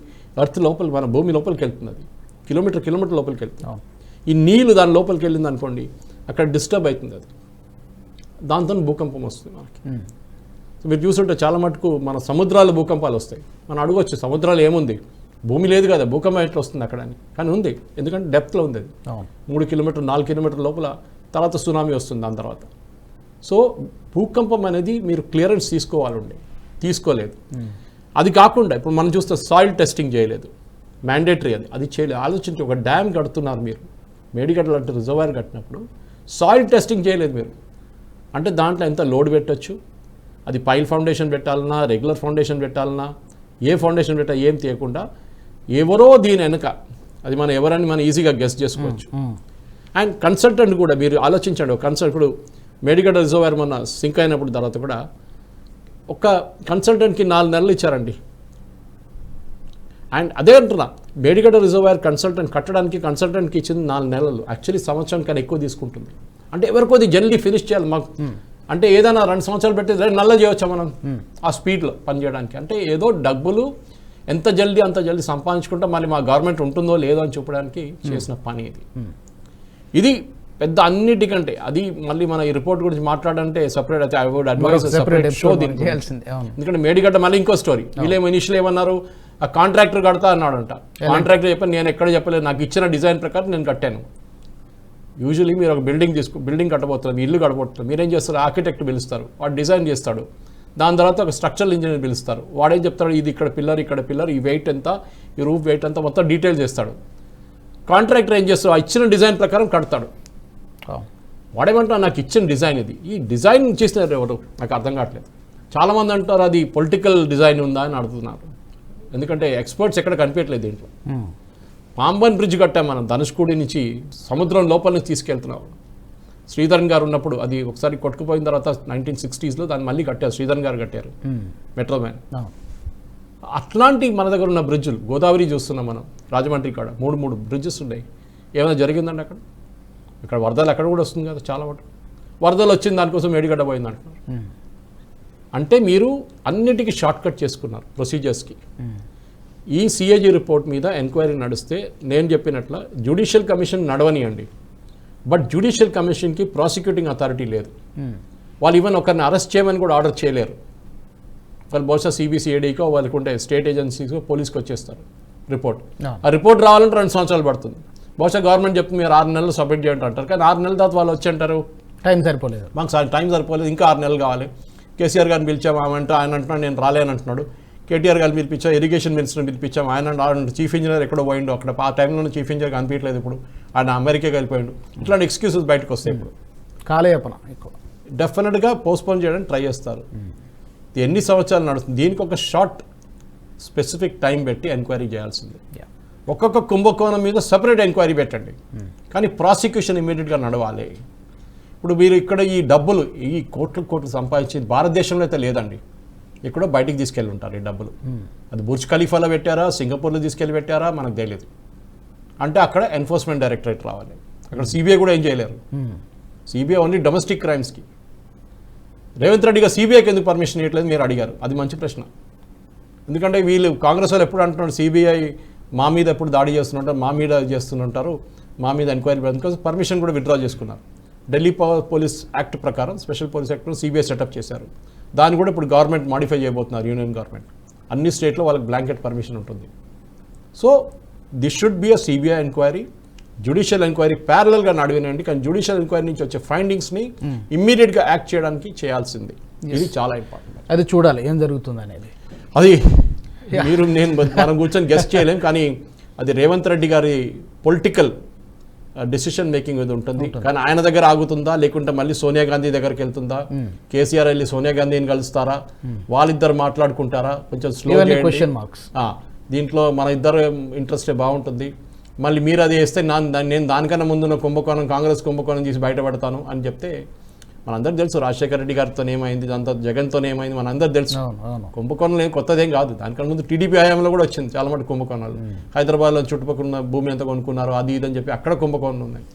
ఎర్త్ లోపల మన భూమి లోపలికి వెళ్తుంది. అది కిలోమీటర్ లోపలికి వెళ్తుంది. ఈ నీళ్లు దాని లోపలికి వెళ్ళింది అనుకోండి, అక్కడ డిస్టర్బ్ అవుతుంది. అది దాంతో భూకంపం వస్తుంది మనకి. సో మీరు చూస్తుంటే చాలా మటుకు మన సముద్రాల భూకంపాలు వస్తాయి. మనం అడగొచ్చు, సముద్రాలు ఏముంది, భూమి లేదు కదా, భూకంపం ఎట్లా వస్తుంది అక్కడ అని. కానీ ఉంది, ఎందుకంటే డెప్త్లో ఉంది. అది 3 కిలోమీటర్ 4 కిలోమీటర్ లోపల, తర్వాత సునామీ వస్తుంది దాని తర్వాత. సో భూకంపం అనేది మీరు క్లియరెన్స్ తీసుకోలేదు. అది కాకుండా ఇప్పుడు మనం చూస్తే సాయిల్ టెస్టింగ్ చేయలేదు, మ్యాండేటరీ అది చేయలేదు. ఆలోచించి ఒక డ్యామ్ కడుతున్నారు మీరు, మేడిగడ్డ లాంటి రిజర్వాయర్ కట్టినప్పుడు సాయిల్ టెస్టింగ్ చేయలేదు మీరు. అంటే దాంట్లో ఎంత లోడ్ పెట్టచ్చు, అది పైల్ ఫౌండేషన్ పెట్టాలన్నా, రెగ్యులర్ ఫౌండేషన్ పెట్టాలన్నా, ఏ ఫౌండేషన్ పెట్టాలి ఏం తీయకుండా ఎవరో దీని వెనక, అది మనం ఎవరని మనం ఈజీగా గెస్ చేసుకోవచ్చు. అండ్ కన్సల్టెంట్ కూడా మీరు ఆలోచించండి. ఒక ఇప్పుడు మేడిగడ్డ రిజర్వాయర్ మన సింక్ అయినప్పుడు తర్వాత కూడా ఒక కన్సల్టెంట్కి 4 నెలలు ఇచ్చారండి. అండ్ అదే అంటున్నా, మేడిగడ్డ రిజర్వాయర్ కట్టడానికి కన్సల్టెంట్కి ఇచ్చింది 4 నెలలు. యాక్చువల్లీ సంవత్సరం కన్నా ఎక్కువ తీసుకుంటుంది. అంటే ఎవరికో అది జల్దీ ఫినిష్ చేయాలి మాకు. అంటే ఏదైనా 2 సంవత్సరాలు పెట్టి 2 నెలలు చేయవచ్చా మనం ఆ స్పీడ్లో పనిచేయడానికి? అంటే ఏదో డబ్బులు ఎంత జల్దీ అంత జల్దీ సంపాదించుకుంటే మళ్ళీ మా గవర్నమెంట్ ఉంటుందో లేదో అని చెప్పడానికి చేసిన పని ఇది. ఇది పెద్ద అన్నిటికంటే, అది మళ్ళీ మన ఈ రిపోర్ట్ గురించి మాట్లాడాలంటే సెపరేట్ అయితే I would advise separate show దీనికి. ఎందుకంటే మేడిగడ్డ మళ్ళీ ఇంకో స్టోరీ. వీళ్ళేమో ఇనిషియల్ ఏమన్నారు, ఆ కాంట్రాక్టర్ కడతా అన్నాడంట. కాంట్రాక్టర్ చెప్పాను, నేను ఎక్కడ చెప్పలేదు, నాకు ఇచ్చిన డిజైన్ ప్రకారం నేను కట్టాను. యూజువల్లీ మీరు ఒక బిల్డింగ్ కట్టబోతున్నారు, మీ ఇల్లు కట్టబోతున్నారు, మీరేం చేస్తారు, ఆర్కిటెక్ట్ పిలుస్తారు, వాడు డిజైన్ చేస్తాడు. దాని తర్వాత ఒక స్ట్రక్చరల్ ఇంజనీర్ పిలుస్తారు, వాడేం చెప్తాడు, ఇది ఇక్కడ పిల్లర్, ఈ వెయిట్ ఎంత, ఈ రూఫ్ వెయిట్ ఎంత, మొత్తం డీటెయిల్ చేస్తాడు. కాంట్రాక్టర్ ఏం చేస్తాడు, ఆ ఇచ్చిన డిజైన్ ప్రకారం కడతాడు. వాడేమంటా, నాకు ఇచ్చిన డిజైన్ ఇది, ఈ డిజైన్ చేసినారు ఎవరు నాకు అర్థం కావట్లేదు. చాలామంది అంటారు అది పొలిటికల్ డిజైన్ ఉందా అని అడుగుతున్నారు. ఎందుకంటే ఎక్స్పర్ట్స్ ఎక్కడ కనిపించట్లేదు దీంట్లో. పాంబన్ బ్రిడ్జ్ కట్టాం మనం, ధనుష్కోడి నుంచి సముద్రం లోపల నుంచి తీసుకెళ్తున్నాం. శ్రీధరన్ గారు ఉన్నప్పుడు అది ఒకసారి కొట్టుకుపోయిన తర్వాత 1960s దాన్ని మళ్ళీ కట్టారు, శ్రీధరన్ గారు కట్టారు, మెట్రో మ్యాన్. అట్లాంటి మన దగ్గర ఉన్న బ్రిడ్జులు, గోదావరి చూస్తున్నాం మనం, రాజమండ్రి కాడ 3 బ్రిడ్జెస్ ఉన్నాయి. ఏమైనా జరిగిందండి అక్కడ? ఇక్కడ వరదలు అక్కడ కూడా వస్తుంది కదా, చాలా మటు వరదలు వచ్చింది, దానికోసం మేడిగడ్డ పోయింది అంటున్నారు. అంటే మీరు అన్నిటికీ షార్ట్ కట్ చేసుకున్నారు ప్రొసీజర్స్కి. ఈ సిఏజీ రిపోర్ట్ మీద ఎంక్వైరీ నడిస్తే నేను చెప్పినట్ల జ్యుడిషియల్ కమిషన్ నడవనియండి, బట్ జ్యుడిషియల్ కమిషన్కి ప్రాసిక్యూటింగ్ అథారిటీ లేదు. వాళ్ళు ఈవెన్ ఒకరిని అరెస్ట్ చేయమని కూడా ఆర్డర్ చేయలేరు. వాళ్ళు బహుశా సిబిసిఐడికో వాళ్ళకు ఉంటే స్టేట్ ఏజెన్సీస్కో పోలీస్కి వచ్చేస్తారు రిపోర్ట్. ఆ. ఆ రిపోర్ట్ రావాలంటే 2 సంవత్సరాలు పడుతుంది. బహుశా గవర్నమెంట్ చెప్తుంది మీరు 6 నెలలు సబ్మిట్ చేయండి అంటారు, కానీ 6 నెలల తర్వాత వాళ్ళు వచ్చి అంటారు టైం సరిపోలేదు, మాకు టైం సరిపోలేదు, ఇంకా 6 నెలలు కావాలి. కేసీఆర్ గారిని పిలిచాము, ఆయన అంటున్నాడు నేను రాలేని అంటున్నాడు. కేటీఆర్ గారిని పిలిపించాం, ఇరిగేషన్ మినిస్టర్ని పిలిపించాం, ఆయన చీఫ్ ఇంజనీర్ ఎక్కడో పోయిండు, అక్కడ ఆ టైంలో చీఫ్ ఇంజనీర్ కనిపించలేదు, ఇప్పుడు ఆయన అమెరికాకి వెళ్ళిపోయిండు. ఇట్లాంటి ఎక్స్క్యూజెస్ బయటకు వస్తాయి. ఇప్పుడు కాలయాపన ఎక్కువ డెఫినెట్గా పోస్ట్పోన్ చేయడానికి ట్రై చేస్తారు. ఇది ఎన్ని సంవత్సరాలు నడుస్తుంది, దీనికి ఒక షార్ట్ స్పెసిఫిక్ టైం పెట్టి ఎంక్వైరీ చేయాల్సింది. ఒక్కొక్క కుంభకోణం మీద సపరేట్ ఎంక్వైరీ పెట్టండి, కానీ ప్రాసిక్యూషన్ ఇమీడియట్గా నడవాలి. ఇప్పుడు మీరు ఇక్కడ ఈ డబ్బులు ఈ కోట్లు సంపాదించి భారతదేశంలో అయితే లేదండి, ఎక్కడో బయటికి తీసుకెళ్ళి ఉంటారు ఈ డబ్బులు. అది బుర్జ్ ఖలీఫాలో పెట్టారా, సింగపూర్లో తీసుకెళ్ళి పెట్టారా మనకు తెలియదు. అంటే అక్కడ ఎన్ఫోర్స్మెంట్ డైరెక్టరేట్ రావాలి, అక్కడ సిబిఐ కూడా ఏం చేయలేరు. సిబిఐ ఓన్లీ డొమెస్టిక్ క్రైమ్స్కి. రేవంత్ రెడ్డిగా సిబిఐకి ఎందుకు పర్మిషన్ ఇవ్వట్లేదు మీరు అడిగారు, అది మంచి ప్రశ్న. ఎందుకంటే వీళ్ళు కాంగ్రెస్ వాళ్ళు ఎప్పుడు అంటున్నారు సిబిఐ మా మీద ఎప్పుడు దాడి చేస్తుంటారు, మా మీద చేస్తుంటారు, మా మీద ఎంక్వైరీ బికాజ్ పర్మిషన్ కూడా విత్డ్రా చేసుకున్నారు. ఢిల్లీ పోలీస్ యాక్ట్ ప్రకారం special police act CBI setup చేశారు. దాన్ని కూడా ఇప్పుడు గవర్నమెంట్ మాడిఫై చేయబోతున్నారు, యూనియన్ గవర్నమెంట్. అన్ని స్టేట్లో వాళ్ళకి బ్లాంకెట్ పర్మిషన్ ఉంటుంది. So this should be a CBI enquiry, judicial enquiry ప్యారలల్గా నడివినండి, కానీ జ్యుడిషియల్ ఎంక్వైరీ నుంచి వచ్చే ఫైండింగ్స్ని ఇమ్మీడియట్గా యాక్ట్ చేయడానికి చేయాల్సింది. ఇది చాలా ఇంపార్టెంట్. అది చూడాలి ఏం జరుగుతుంది అనేది. అది మనం కూర్చొని గెస్ట్ చేయలేం, కానీ అది రేవంత్ రెడ్డి గారి పొలిటికల్ డెసిషన్ మేకింగ్ మీద ఉంటుంది. కానీ ఆయన దగ్గర ఆగుతుందా, లేకుంటే మళ్ళీ సోనియా గాంధీ దగ్గరికి వెళ్తుందా, కేసీఆర్ వెళ్ళి సోనియా గాంధీని కలుస్తారా, వాళ్ళిద్దరు మాట్లాడుకుంటారా, కొంచెం స్లో క్వశ్చన్ మార్క్స్. దీంట్లో మన ఇద్దరు ఇంట్రెస్టే బాగుంటుంది. మళ్ళీ మీరు అది వేస్తే నేను దానికన్నా ముందున్న కుంభకోణం కాంగ్రెస్ కుంభకోణం తీసి బయటపడతాను అని చెప్తే మనందరికి తెలుసు రాజశేఖర రెడ్డి గారితో ఏమైంది, అంతా జగన్తో ఏమైంది మనందరూ తెలుసు. కుంభకోణం ఏం కొత్తదేం కాదు, దానికన్నా ముందు టీడీపీ హయాంలో కూడా వచ్చింది చాలా మటు కుంభకోణాలు. హైదరాబాద్లో చుట్టుపక్కల ఉన్న భూమి ఎంత కొనుక్కున్నారు అది ఇదని చెప్పి అక్కడ కుంభకోణం ఉన్నాయి.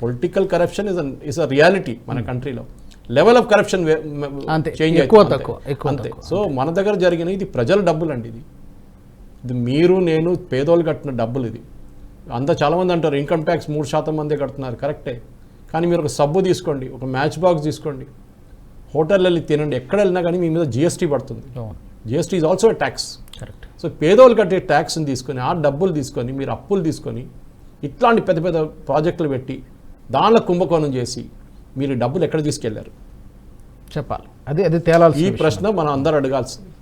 Political corruption is a reality మన కంట్రీలో. లెవెల్ ఆఫ్ కరప్షన్ చేంజ్ అంతే. సో మన దగ్గర జరిగిన ఇది ప్రజల డబ్బులు అండి, ఇది మీరు నేను పేదోళ్ళు కట్టిన డబ్బులు. ఇది అంతా చాలామంది అంటారు ఇన్కమ్ ట్యాక్స్ 3% మందే కడుతున్నారు, కరెక్టే. కానీ మీరు ఒక సబ్బు తీసుకోండి, ఒక మ్యాచ్ బాక్స్ తీసుకోండి, హోటల్ వెళ్ళి తినండి, ఎక్కడ వెళ్ళినా కానీ మీ మీద జిఎస్టీ పడుతుంది. GST is also tax. Correct. So పేదోళ్ళు కట్టే ట్యాక్స్ని తీసుకొని ఆ డబ్బులు తీసుకొని మీరు అప్పులు తీసుకొని ఇట్లాంటి పెద్ద పెద్ద ప్రాజెక్టులు పెట్టి దానిలో కుంభకోణం చేసి మీరు డబ్బులు ఎక్కడ తీసుకెళ్లారు చెప్పాలి. అది తేలాలి. ఈ ప్రశ్న మనం అందరూ అడగాల్సింది,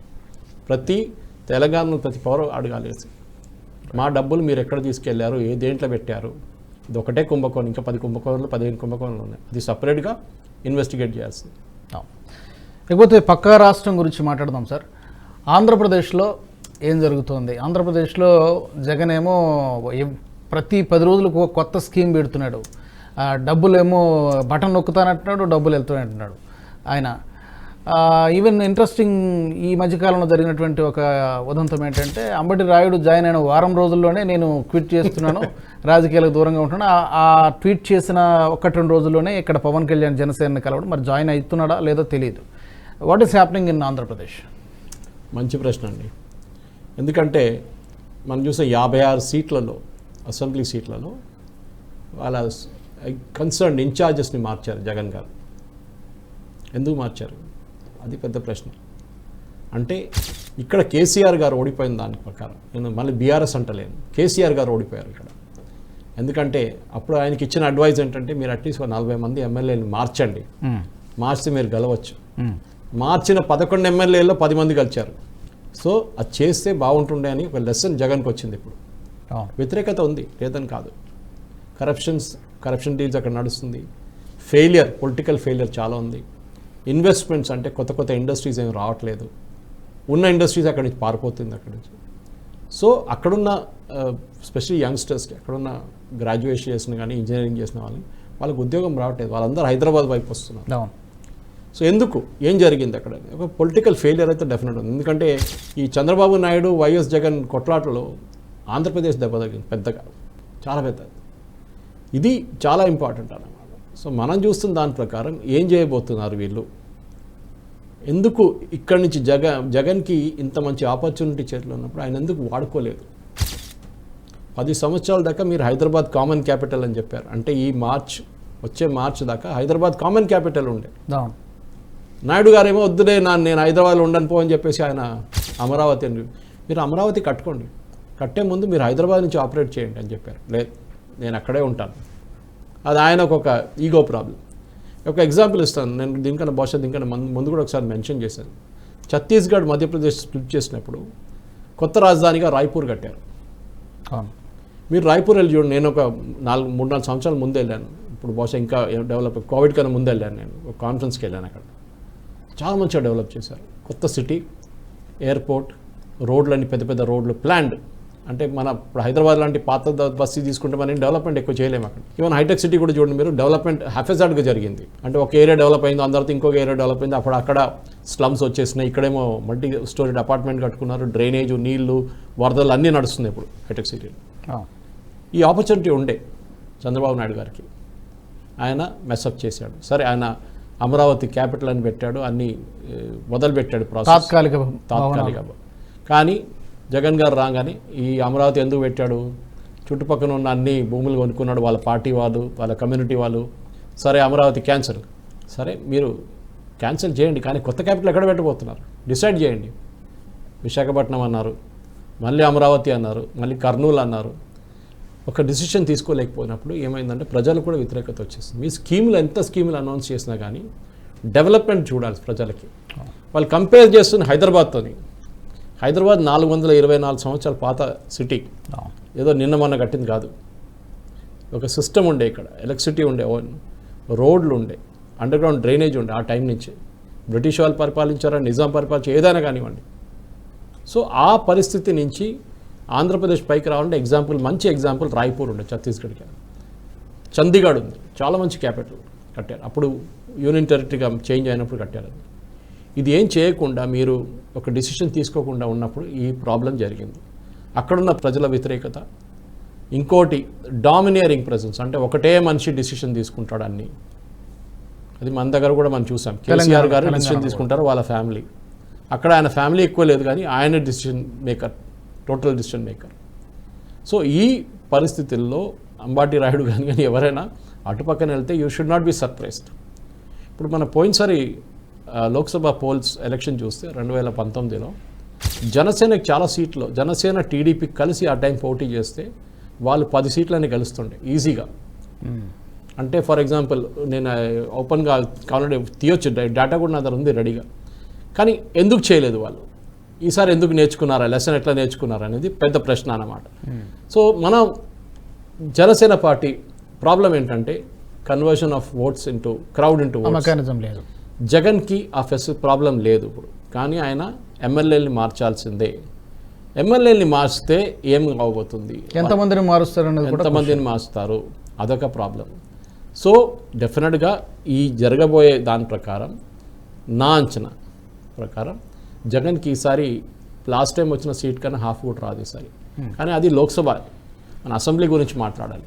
ప్రతి తెలంగాణలో ప్రతి పౌరు అడగాలి. మా డబ్బులు మీరు ఎక్కడ తీసుకెళ్లారు, దేంట్లో పెట్టారు. ఇది ఒకటే కుంభకోణం, ఇంకా 10 కుంభకోణాలు 15 కుంభకోణాలు ఉన్నాయి. అది సపరేట్గా ఇన్వెస్టిగేట్ చేయాల్సింది. లేకపోతే పక్క రాష్ట్రం గురించి మాట్లాడదాం సార్. ఆంధ్రప్రదేశ్లో ఏం జరుగుతుంది? ఆంధ్రప్రదేశ్లో జగన్ ఏమో ప్రతి 10 రోజులకు ఒక కొత్త స్కీమ్ పెడుతున్నాడు. డబ్బులేమో బటన్ నొక్కుతానంటున్నాడు, డబ్బులు వెళ్తానంటున్నాడు ఆయన. ఈవెన్ ఇంట్రెస్టింగ్ ఈ మధ్యకాలంలో జరిగినటువంటి ఒక ఉదంతం ఏంటంటే అంబటి రాయుడు జాయిన్ అయిన వారం రోజుల్లోనే నేను క్విట్ చేస్తున్నాను, రాజకీయాలకు దూరంగా ఉంటున్నాను. ఆ ట్వీట్ చేసిన 1-2 రోజుల్లోనే ఇక్కడ పవన్ కళ్యాణ్ జనసేనని కలవడం. మరి జాయిన్ అవుతున్నాడా లేదో తెలియదు. What is happening in Andhra Pradesh? మంచి ప్రశ్న అండి. ఎందుకంటే మనం చూసే 56 సీట్లలో అసెంబ్లీ సీట్లలో వాళ్ళ కన్సర్న్ ఇన్ఛార్జెస్ని మార్చారు జగన్ గారు. ఎందుకు మార్చారు? అది పెద్ద ప్రశ్న. అంటే ఇక్కడ కేసీఆర్ గారు ఓడిపోయిన దాని ప్రకారం, నేను మళ్ళీ బీఆర్ఎస్ అంటలేను, కేసీఆర్ గారు ఓడిపోయారు ఇక్కడ. ఎందుకంటే అప్పుడు ఆయనకి ఇచ్చిన అడ్వైజ్ ఏంటంటే మీరు అట్లీస్ట్ 40 మంది ఎమ్మెల్యేలు మార్చండి, మార్చి మీరు గెలవచ్చు. మార్చిన 11 ఎమ్మెల్యేల్లో 10 మంది గెలిచారు. సో అది చేస్తే బాగుంటుండే అని ఒక లెసన్ జగన్కి వచ్చింది. ఇప్పుడు వ్యతిరేకత ఉంది, లేదని కాదు. కరప్షన్ డీల్స్ అక్కడ నడుస్తుంది. పొలిటికల్ ఫెయిలియర్ చాలా ఉంది. ఇన్వెస్ట్మెంట్స్ అంటే కొత్త ఇండస్ట్రీస్ ఏమి రావట్లేదు. ఉన్న ఇండస్ట్రీస్ అక్కడి నుంచి పారిపోతుంది అక్కడి నుంచి. సో అక్కడున్న స్పెషల్లీ యంగ్స్టర్స్కి, అక్కడున్న గ్రాడ్యుయేషన్ చేసిన కానీ ఇంజనీరింగ్ చేసిన వాళ్ళకి ఉద్యోగం రావట్లేదు. వాళ్ళందరూ హైదరాబాద్ వైపు వస్తున్నారు. సో ఎందుకు, ఏం జరిగింది అక్కడ? ఒక పొలిటికల్ ఫెయిలియర్ అయితే డెఫినెట్ ఉంది. ఎందుకంటే ఈ చంద్రబాబు నాయుడు వైఎస్ జగన్ కొట్లాటలో ఆంధ్రప్రదేశ్ దెబ్బ తగ్గింది పెద్దగా, చాలా పెద్దది. ఇది చాలా ఇంపార్టెంట్ అన్నమాట. సో మనం చూస్తున్న దాని ప్రకారం ఏం చేయబోతున్నారు వీళ్ళు, ఎందుకు ఇక్కడి నుంచి జగన్కి ఇంత మంచి ఆపర్చునిటీ చేతిలో ఉన్నప్పుడు ఆయన ఎందుకు వాడుకోలేదు? 10 సంవత్సరాల దాకా మీరు హైదరాబాద్ కామన్ క్యాపిటల్ అని చెప్పారు. అంటే వచ్చే మార్చ్ దాకా హైదరాబాద్ కామన్ క్యాపిటల్ ఉండే. నాయుడు గారేమో వద్దులే నేను హైదరాబాద్లో ఉండను పో అని చెప్పేసి ఆయన అమరావతి అని, మీరు అమరావతి కట్టుకోండి, కట్టే ముందు మీరు హైదరాబాద్ నుంచి ఆపరేట్ చేయండి అని చెప్పారు. లేదు, నేను అక్కడే ఉంటాను. అది ఆయనకు ఒక ఈగో ప్రాబ్లం. ఒక ఎగ్జాంపుల్ ఇస్తాను నేను, దీనికన్నా ముందు కూడా ఒకసారి మెన్షన్ చేశాను. ఛత్తీస్గఢ్ మధ్యప్రదేశ్ స్ప్లిట్ చేసినప్పుడు కొత్త రాజధానిగా రాయ్పూర్ కట్టారు. మీరు రాయ్పూర్ వెళ్ళి చూడండి. నేను ఒక 3-4 సంవత్సరాల ముందు వెళ్ళాను. ఇప్పుడు బహుశా ఇంకా డెవలప్, కోవిడ్ కన్నా ముందు వెళ్ళాను. నేను ఒక కాన్ఫరెన్స్కి వెళ్ళాను. అక్కడ చాలా మంచిగా డెవలప్ చేశారు. కొత్త సిటీ, ఎయిర్పోర్ట్, రోడ్లన్నీ పెద్ద పెద్ద రోడ్లు ప్లాన్డ్. అంటే మన ఇప్పుడు హైదరాబాద్ లాంటి పాత బస్తీ తీసుకుంటే మనం డెవలప్మెంట్ ఎక్కువ చేయలేము అక్కడ. ఈవెన్ హైటెక్ సిటీ కూడా చూడండి మీరు, డెవలప్మెంట్ హ్యాఫెజార్డ్గా జరిగింది. అంటే ఒక ఏరియా డెవలప్ అయింది, అందరితో ఇంకొక ఏరియా డెవలప్ అయింది. అప్పుడు అక్కడ స్లమ్స్ వచ్చేసినాయి, ఇక్కడేమో మల్టీ స్టోరీడ్ అపార్ట్మెంట్ కట్టుకున్నారు, డ్రైనేజ్, నీళ్లు, వరదలు అన్నీ నడుస్తుంది ఇప్పుడు హైటెక్ సిటీలో. ఈ ఆపర్చునిటీ ఉండే చంద్రబాబు నాయుడు గారికి, ఆయన మెస్అప్ చేశాడు. సరే, ఆయన అమరావతి క్యాపిటల్ అని పెట్టాడు, అన్నీ మొదలుపెట్టాడు ప్రాసెస్ తాత్కాలిక. కానీ జగన్ గారు రాగానే ఈ అమరావతి ఎందుకు పెట్టాడు? చుట్టుపక్కల ఉన్న అన్ని భూములు కొనుక్కున్నాడు వాళ్ళ పార్టీ వాళ్ళు, వాళ్ళ కమ్యూనిటీ వాళ్ళు. సరే, అమరావతి క్యాన్సల్. సరే, మీరు క్యాన్సిల్ చేయండి, కానీ కొత్త క్యాపిటల్ ఎక్కడ పెట్టబోతున్నారు డిసైడ్ చేయండి. విశాఖపట్నం అన్నారు, మళ్ళీ అమరావతి అన్నారు, మళ్ళీ కర్నూలు అన్నారు. ఒక డిసిషన్ తీసుకోలేకపోయినప్పుడు ఏమైందంటే ప్రజలు కూడా వ్యతిరేకత వచ్చేసింది. మీ స్కీములు ఎంత స్కీములు అనౌన్స్ చేసినా కానీ డెవలప్మెంట్ చూడాలి ప్రజలకి. వాళ్ళు కంపేర్ చేస్తున్న హైదరాబాద్తోని. హైదరాబాద్ 424 సంవత్సరాల పాత సిటీ, ఏదో నిన్న మొన్న కట్టింది కాదు. ఒక సిస్టమ్ ఉండే, ఇక్కడ ఎలక్ట్రిసిటీ ఉండే, రోడ్లు ఉండే, అండర్ గ్రౌండ్ డ్రైనేజ్ ఉండే. ఆ టైం నుంచి బ్రిటిష్ వాళ్ళు పరిపాలించారా, నిజాం పరిపాలించారు, ఏదైనా కానివ్వండి. సో ఆ పరిస్థితి నుంచి ఆంధ్రప్రదేశ్ పైకి రావాలంటే ఎగ్జాంపుల్, మంచి ఎగ్జాంపుల్ రాయ్పూర్ ఉండే ఛత్తీస్గఢ్కి. చండీగఢ్ ఉంది, చాలా మంచి క్యాపిటల్ కట్టారు. అప్పుడు యూనియన్ టెరిటరీగా చేంజ్ అయినప్పుడు కట్టారు. ఇది ఏం చేయకుండా మీరు ఒక డిసిషన్ తీసుకోకుండా ఉన్నప్పుడు ఈ ప్రాబ్లం జరిగింది. అక్కడున్న ప్రజల వ్యతిరేకత, ఇంకోటి డామినేరింగ్ ప్రెజెన్స్, అంటే ఒకటే మనిషి డిసిషన్ తీసుకుంటాడు అన్నీ. అది మన దగ్గర కూడా మనం చూసాం. కేసీఆర్ గారు డిసిషన్ తీసుకుంటారు, వాళ్ళ ఫ్యామిలీ. అక్కడ ఆయన ఫ్యామిలీ ఎక్కువ లేదు, కానీ ఆయన decision maker, total decision maker. So ఈ పరిస్థితుల్లో అంబాటి రాయుడు కానీ ఎవరైనా అటుపక్కన వెళ్తే you should not be surprised. ఇప్పుడు మన పోయినసారి లోక్సభ పోల్స్ ఎలక్షన్ చూస్తే 2019లో జనసేనకి చాలా సీట్లు, జనసేన టీడీపీ కలిసి ఆ టైం పోటీ చేస్తే వాళ్ళు 10 సీట్లని గెలుస్తుండే ఈజీగా. అంటే ఫర్ ఎగ్జాంపుల్ నేను ఓపెన్గా కావాలంటే తీయొచ్చు, డేటా కూడా నా దగ్గర ఉంది రెడీగా. కానీ ఎందుకు చేయలేదు వాళ్ళు? ఈసారి ఎందుకు నేర్చుకున్నారా, లెసన్ ఎట్లా నేర్చుకున్నారా అనేది పెద్ద ప్రశ్న అన్నమాట. సో మన జనసేన పార్టీ ప్రాబ్లం ఏంటంటే conversion of votes into crowd into mechanism లేదు. జగన్కి ఆ ప్రాబ్లం లేదు ఇప్పుడు, కానీ ఆయన ఎమ్మెల్యేని మార్చాల్సిందే. ఎమ్మెల్యేని మార్చితే ఏం అవబోతుంది, ఎంతమందిని మారుస్తారు, ఎంతమందిని మార్చుతారు, అదొక ప్రాబ్లం. సో డెఫినెట్గా ఈ జరగబోయే దాని ప్రకారం, నా అంచనా ప్రకారం జగన్కి ఈసారి లాస్ట్ టైం వచ్చిన సీట్ కన్నా హాఫ్ కూడా రాదు ఈసారి. కానీ అది లోక్సభ, మన అసెంబ్లీ గురించి మాట్లాడాలి.